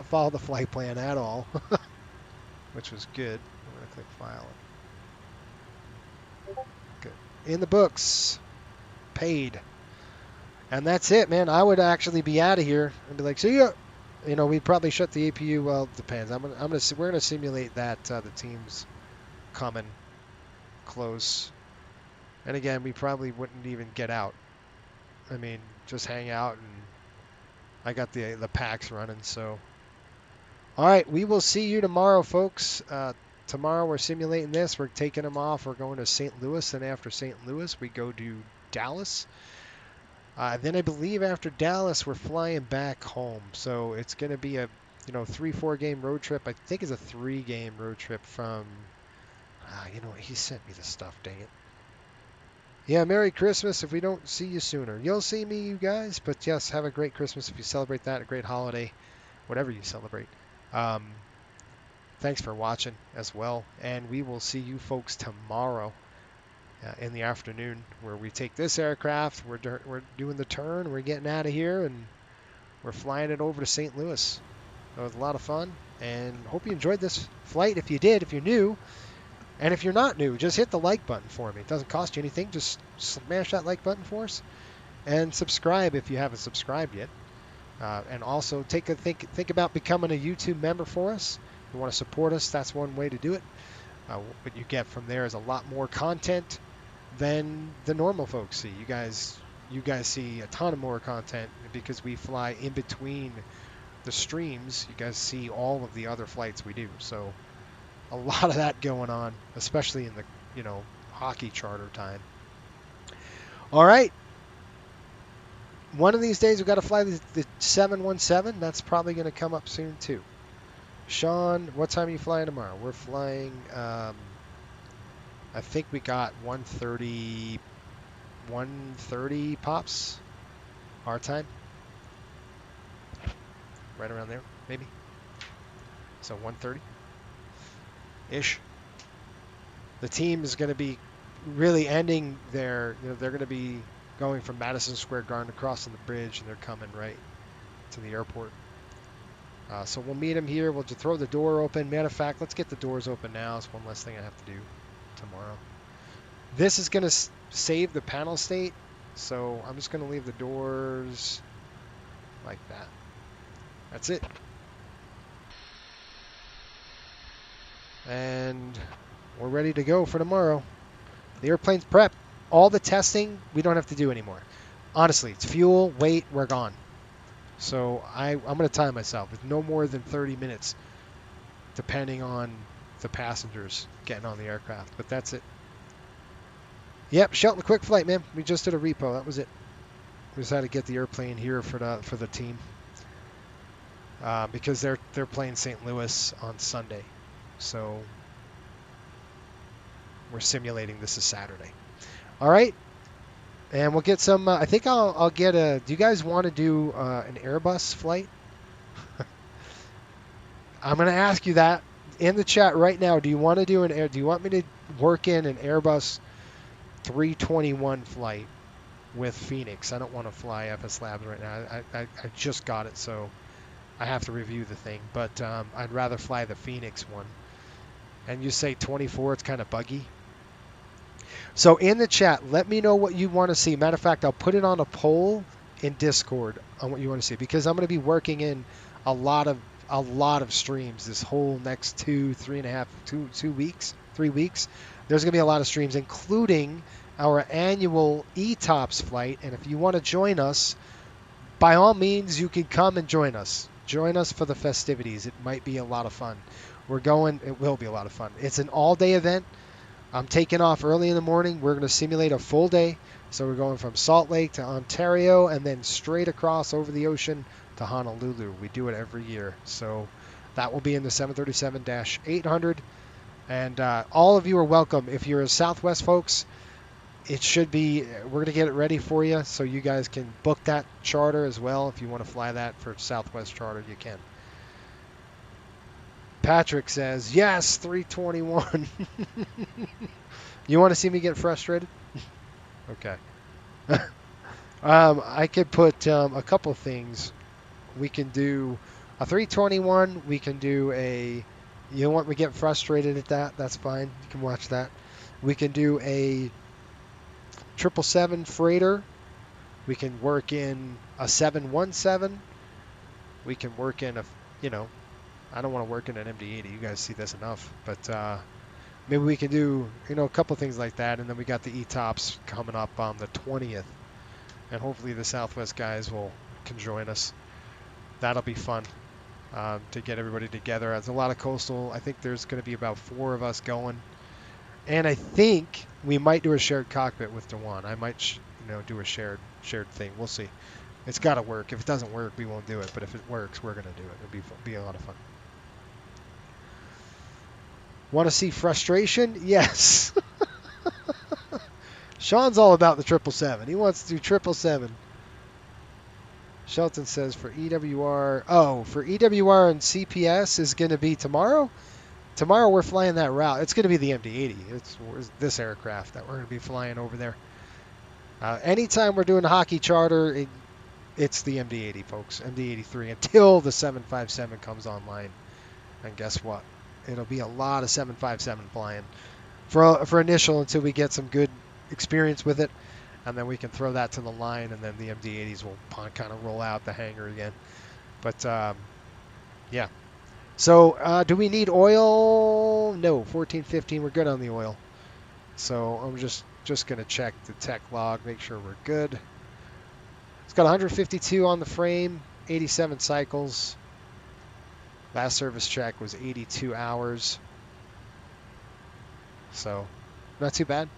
follow the flight plan at all, which was good. I'm going to click file. Good. In the books. Paid. And that's it, man. I would actually be out of here and be like, see ya. You know, we'd probably shut the APU. Well, it depends. We're gonna simulate that the team's coming close. And again, we probably wouldn't even get out. I mean, just hang out, and I got the packs running. So, all right, we will see you tomorrow, folks. Tomorrow we're simulating this. We're taking them off. We're going to St. Louis, and after St. Louis, we go to Dallas. Then I believe after Dallas, we're flying back home. So it's going to be a 3-4 game road trip. I think it's a 3-game road trip from... you know what? He sent me the stuff, dang it. Yeah, Merry Christmas if we don't see you sooner. You'll see me, you guys. But yes, have a great Christmas if you celebrate that. A great holiday, whatever you celebrate. Thanks for watching as well. And we will see you folks tomorrow. In the afternoon, where we take this aircraft, we're doing the turn, we're getting out of here, and we're flying it over to St. Louis. It was a lot of fun, and hope you enjoyed this flight. If you did, if you're new, and if you're not new, just hit the like button for me. It doesn't cost you anything. Just smash that like button for us, and subscribe if you haven't subscribed yet. And also think about becoming a YouTube member for us. If you want to support us, that's one way to do it. What you get from there is a lot more content than the normal folks see. You guys see a ton of more content because we fly in between the streams. You guys see all of the other flights we do. So a lot of that going on, especially in the hockey charter time. All right. One of these days we've got to fly the 717. That's probably going to come up soon too. Sean, what time are you flying tomorrow? We're flying, I think we got 1:30 pops, our time. Right around there, maybe. So 1:30. ish. The team is going to be really ending their, they're going to be going from Madison Square Garden across on the bridge, and they're coming right to the airport. So we'll meet them here. We'll just throw the door open. Matter of fact, let's get the doors open now. It's one less thing I have to do tomorrow. This is going to save the panel state, so I'm just going to leave the doors like that. That's it. And we're ready to go for tomorrow. The airplane's prepped. All the testing we don't have to do anymore. Honestly, it's fuel, weight, we're gone. So I'm going to time myself. It's no more than 30 minutes, depending on the passengers getting on the aircraft. But that's it. Yep, Shelton quick flight, man. We just did a repo. That was it. We just had to get the airplane here for the team because they're playing St. Louis on Sunday. So we're simulating this is Saturday. All right. And we'll get some, I think I'll get a, do you guys want to do an Airbus flight? I'm going to ask you that in the chat right now. Do you want to do do you want me to work in an Airbus 321 flight with Phoenix? I don't want to fly FS Labs right now. I just got it, so I have to review the thing. But I'd rather fly the Phoenix one. And you say 24, it's kind of buggy. So in the chat, let me know what you want to see. Matter of fact, I'll put it on a poll in Discord on what you want to see, because I'm going to be working in a lot of streams this whole next 3 weeks. There's going to be a lot of streams, including our annual ETOPS flight. And if you want to join us, by all means, you can come and join us. Join us for the festivities. It might be a lot of fun. It will be a lot of fun. It's an all-day event. I'm taking off early in the morning. We're going to simulate a full day. So we're going from Salt Lake to Ontario and then straight across over the ocean to Honolulu. We do it every year. So that will be in the 737-800. And all of you are welcome. If you're a Southwest folks, it should be, we're going to get it ready for you so you guys can book that charter as well. If you want to fly that for Southwest charter, you can. Patrick says, yes, 321. You want to see me get frustrated? Okay. I could put a couple things. We can do a 321. We can do a, you don't want me to get frustrated at that? That's fine. You can watch that. We can do a 777 freighter. We can work in a 717. We can work in a, I don't want to work in an MD-80. You guys see this enough. But maybe we can do, a couple things like that. And then we got the ETOPS coming up on the 20th. And hopefully the Southwest guys can join us. That'll be fun to get everybody together. There's a lot of coastal. I think there's going to be about 4 of us going. And I think we might do a shared cockpit with Dewan. I might, do a shared thing. We'll see. It's got to work. If it doesn't work, we won't do it. But if it works, we're going to do it. It'll be a lot of fun. Want to see frustration? Yes. Sean's all about the 777. He wants to do 777. Shelton says for EWR. Oh, for EWR and CPS is going to be tomorrow? Tomorrow we're flying that route. It's going to be the MD-80. It's this aircraft that we're going to be flying over there. Anytime we're doing a hockey charter, it's the MD-80, folks. MD-83 until the 757 comes online. And guess what? It'll be a lot of 757 flying for initial until we get some good experience with it. And then we can throw that to the line, and then the MD-80s will kind of roll out the hangar again. But, yeah. So, do we need oil? No, 1415, we're good on the oil. So, I'm just going to check the tech log, make sure we're good. It's got 152 on the frame, 87 cycles. Last service check was 82 hours. So, not too bad.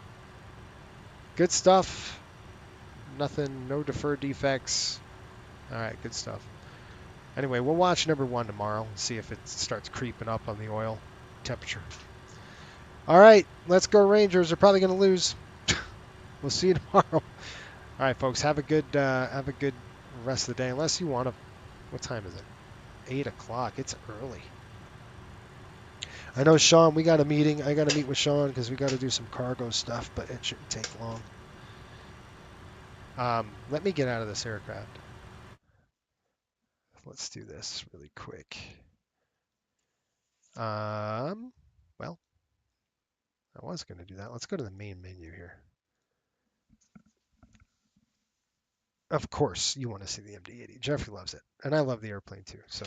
Good stuff. Nothing, no deferred defects. All right, good stuff. Anyway, we'll watch number 1 tomorrow and see if it starts creeping up on the oil temperature. All right, let's go Rangers. They're probably going to lose. We'll see you tomorrow. All right, folks, have a good rest of the day. Unless you want to, what time is it? 8 o'clock. It's early. I know Sean, we got a meeting. I got to meet with Sean because we got to do some cargo stuff, but it shouldn't take long. Let me get out of this aircraft. Let's do this really quick. Well, I was going to do that. Let's go to the main menu here. Of course, you want to see the MD-80. Jeffrey loves it, and I love the airplane too. So,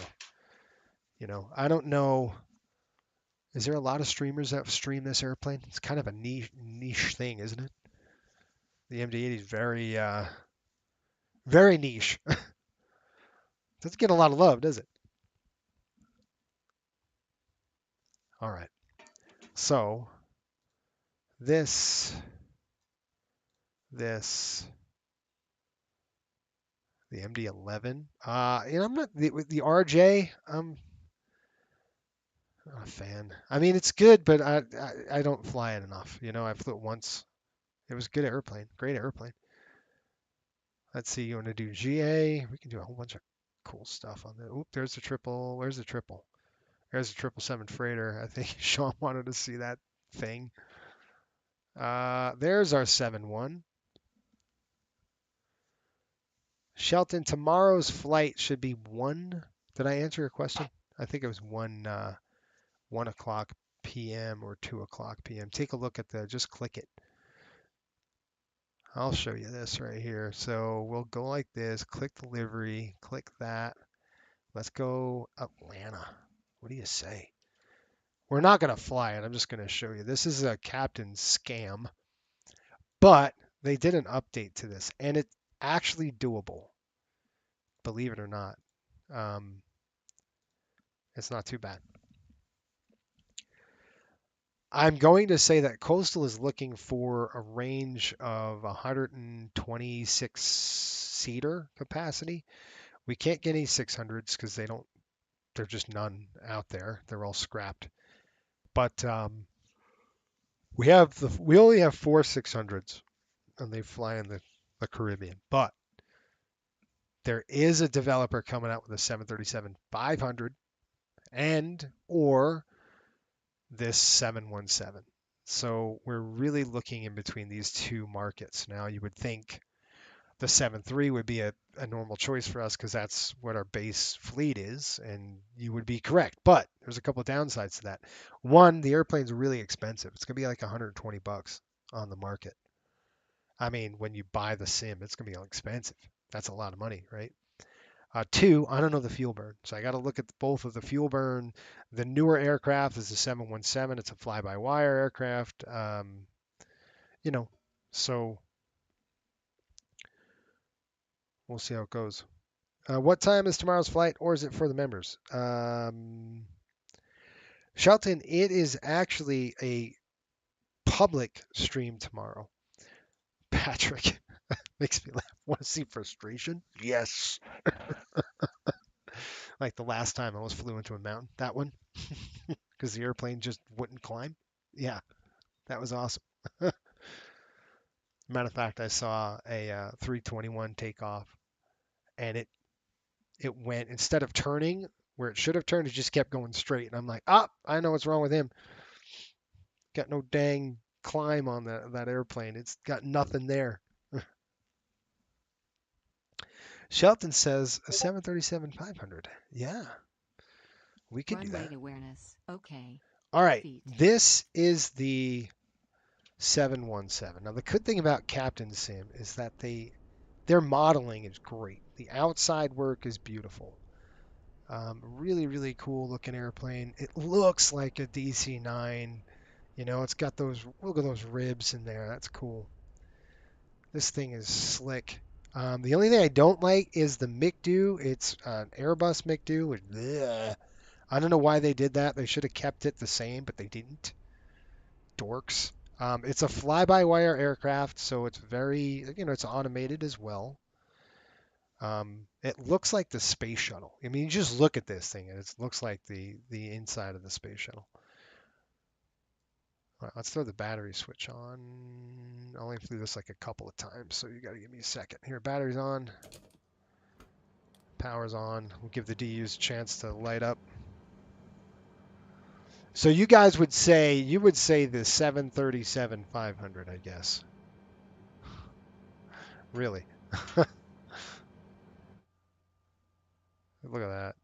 you know, I don't know. Is there a lot of streamers that stream this airplane? It's kind of a niche thing, isn't it? The MD-80 is very niche. Doesn't get a lot of love, does it? All right. So this, the MD-11. You know, I'm not with the RJ. I'm not a fan. I mean, it's good, but I don't fly it enough. You know, I flew it once. It was a good airplane, great airplane. Let's see. You want to do GA? We can do a whole bunch of cool stuff on there. Oop, there's the triple. Where's the triple? There's the 777 freighter. I think Sean wanted to see that thing. There's our 7-1. Shelton, tomorrow's flight should be 1. Did I answer your question? I think it was 1 o'clock p.m. or 2 o'clock p.m. Take a look at just click it. I'll show you this right here. So we'll go like this, click delivery, click that. Let's go Atlanta. What do you say? We're not going to fly it. I'm just going to show you. This is a captain scam, but they did an update to this, and it's actually doable. Believe it or not. It's not too bad. I'm going to say that Coastal is looking for a range of 126 seater capacity. We can't get any 600s because they're just none out there. They're all scrapped. But we only have 4 600s, and they fly in the Caribbean. But there is a developer coming out with a 737-500 or this 717. So we're really looking in between these two markets. Now you would think the 7.3 would be a normal choice for us because that's what our base fleet is, and you would be correct. But there's a couple of downsides to that. One, the airplane's really expensive. It's gonna be like $120 on the market. I mean, when you buy the sim, it's gonna be expensive. That's a lot of money, right? 2, I don't know the fuel burn, so I got to look at both of the fuel burn. The newer aircraft is the 717. It's a fly-by-wire aircraft. You know, so we'll see how it goes. What time is tomorrow's flight, or is it for the members? Shelton, it is actually a public stream tomorrow. Patrick makes me laugh. Want to see frustration? Yes. Like the last time I almost flew into a mountain. That one. Because the airplane just wouldn't climb. Yeah, that was awesome. Matter of fact, I saw a 321 take off, and it went, instead of turning where it should have turned, it just kept going straight. And I'm like, I know what's wrong with him. Got no dang climb on that airplane. It's got nothing there. Shelton says a 737-500. Yeah, we could do Runway that. awareness. Okay. All right, Feet. this is the 717. Now, the good thing about Captain Sim is that their modeling is great. The outside work is beautiful. Really, really cool looking airplane. It looks like a DC-9. You know, it's got look at those ribs in there. That's cool. This thing is slick. The only thing I don't like is the MICDO. It's an Airbus MICDO. Which, I don't know why they did that. They should have kept it the same, but they didn't. Dorks. It's a fly-by-wire aircraft, so it's very, it's automated as well. It looks like the space shuttle. I mean, you just look at this thing, and it looks like the inside of the space shuttle. All right, let's throw the battery switch on. I only flew this like a couple of times, so you got to give me a second. Here, battery's on. Power's on. We'll give the DUs a chance to light up. So you guys would say, the 737-500, I guess. Really? Look at that.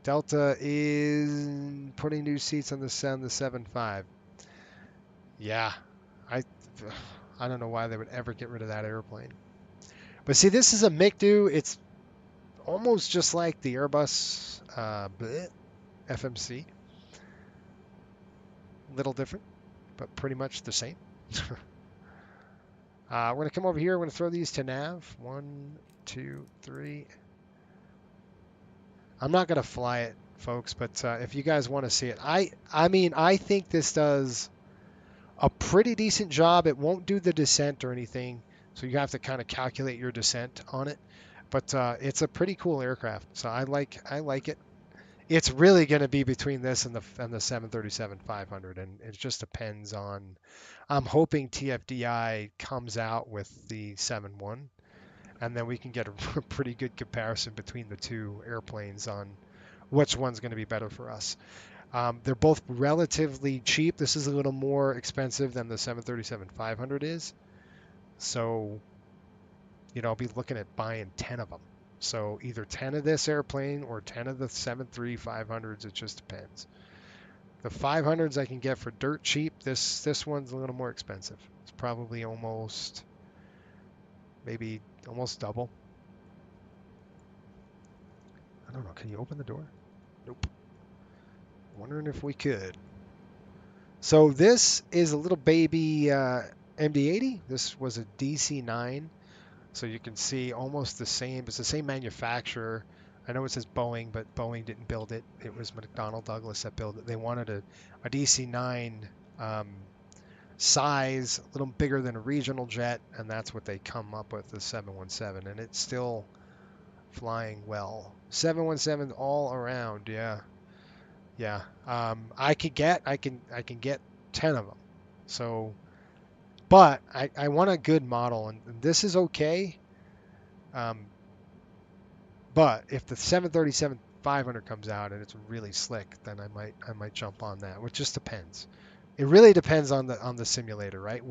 Delta is putting new seats on the 7.5. Yeah, I don't know why they would ever get rid of that airplane. But see, this is a MICDO. It's almost just like the Airbus FMC. Little different, but pretty much the same. We're going to come over here. We're going to throw these to nav. 1, 2, 3. I'm not going to fly it, folks, but if you guys want to see it, I mean, I think this does a pretty decent job. It won't do the descent or anything, so you have to kind of calculate your descent on it. But it's a pretty cool aircraft, so I like it. It's really going to be between this and the 737-500, and it just depends on. I'm hoping TFDI comes out with the 7.1, and then we can get a pretty good comparison between the two airplanes on which one's going to be better for us. They're both relatively cheap. This is a little more expensive than the 737-500 is, so I'll be looking at buying 10 of them. So either 10 of this airplane or 10 of the 737-500s. It just depends. The 500s I can get for dirt cheap. This one's a little more expensive. It's probably maybe almost double. I don't know. Can you open the door? Nope. Wondering if we could. So this is a little baby MD-80. This was a DC-9. So you can see almost the same. It's the same manufacturer. I know it says Boeing, but Boeing didn't build it. It was McDonnell Douglas that built it. They wanted a DC-9 size, a little bigger than a regional jet, and that's what they come up with, the 717. And it's still flying well. 717 all around, yeah. I can get 10 of them. So. But I want a good model, and this is okay. But if the 737-500 comes out and it's really slick, then I might jump on that. Which just depends. It really depends on the simulator, right?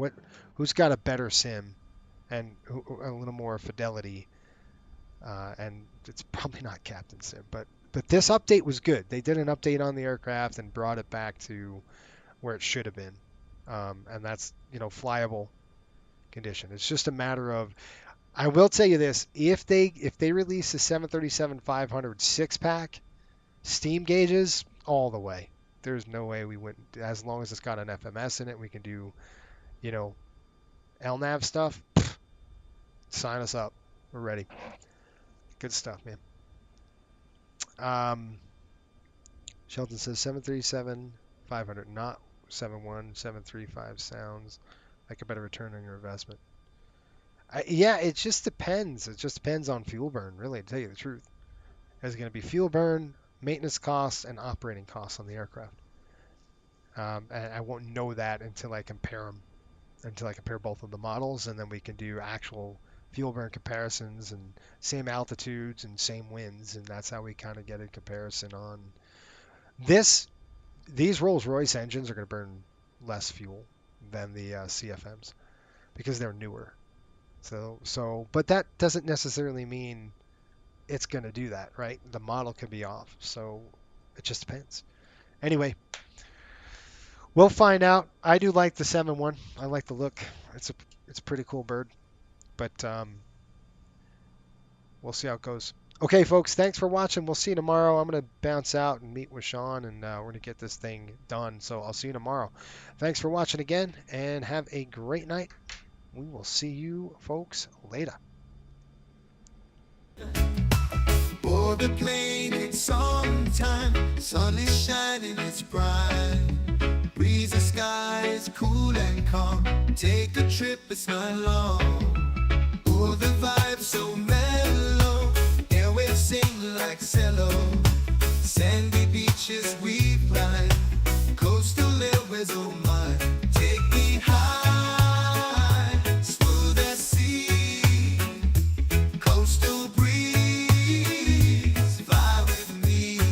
Who's got a better sim and a little more fidelity? And it's probably not Captain Sim, but this update was good. They did an update on the aircraft and brought it back to where it should have been. And that's flyable condition. It's just a matter of. I will tell you this: if they release the 737-500 6-pack, steam gauges all the way. There's no way we wouldn't. As long as it's got an FMS in it, we can do, LNAV stuff. Sign us up. We're ready. Good stuff, man. Shelton says 737-500, not 7.1, 7.35 sounds like a better return on your investment. Yeah, it just depends. It just depends on fuel burn, really, to tell you the truth. There's going to be fuel burn, maintenance costs, and operating costs on the aircraft. And I won't know that until I compare them, until I compare both of the models, and then we can do actual fuel burn comparisons and same altitudes and same winds, and that's how we kind of get a comparison on this. These Rolls-Royce engines are going to burn less fuel than the CFMs because they're newer. So, but that doesn't necessarily mean it's going to do that, right? The model could be off, so it just depends. Anyway, we'll find out. I do like the 7.1. I like the look. It's a pretty cool bird, but we'll see how it goes. Okay, folks, thanks for watching. We'll see you tomorrow. I'm going to bounce out and meet with Sean, and we're going to get this thing done. So I'll see you tomorrow. Thanks for watching again, and have a great night. We will see you folks later. Board the plane, it's summertime. Sun is shining, it's bright. Breeze the sky is cool and calm. Take a trip, it's not long. Oh, the vibe so mellow. Airwaves sing like cello. Sandy beaches we climb. Coastal airways, oh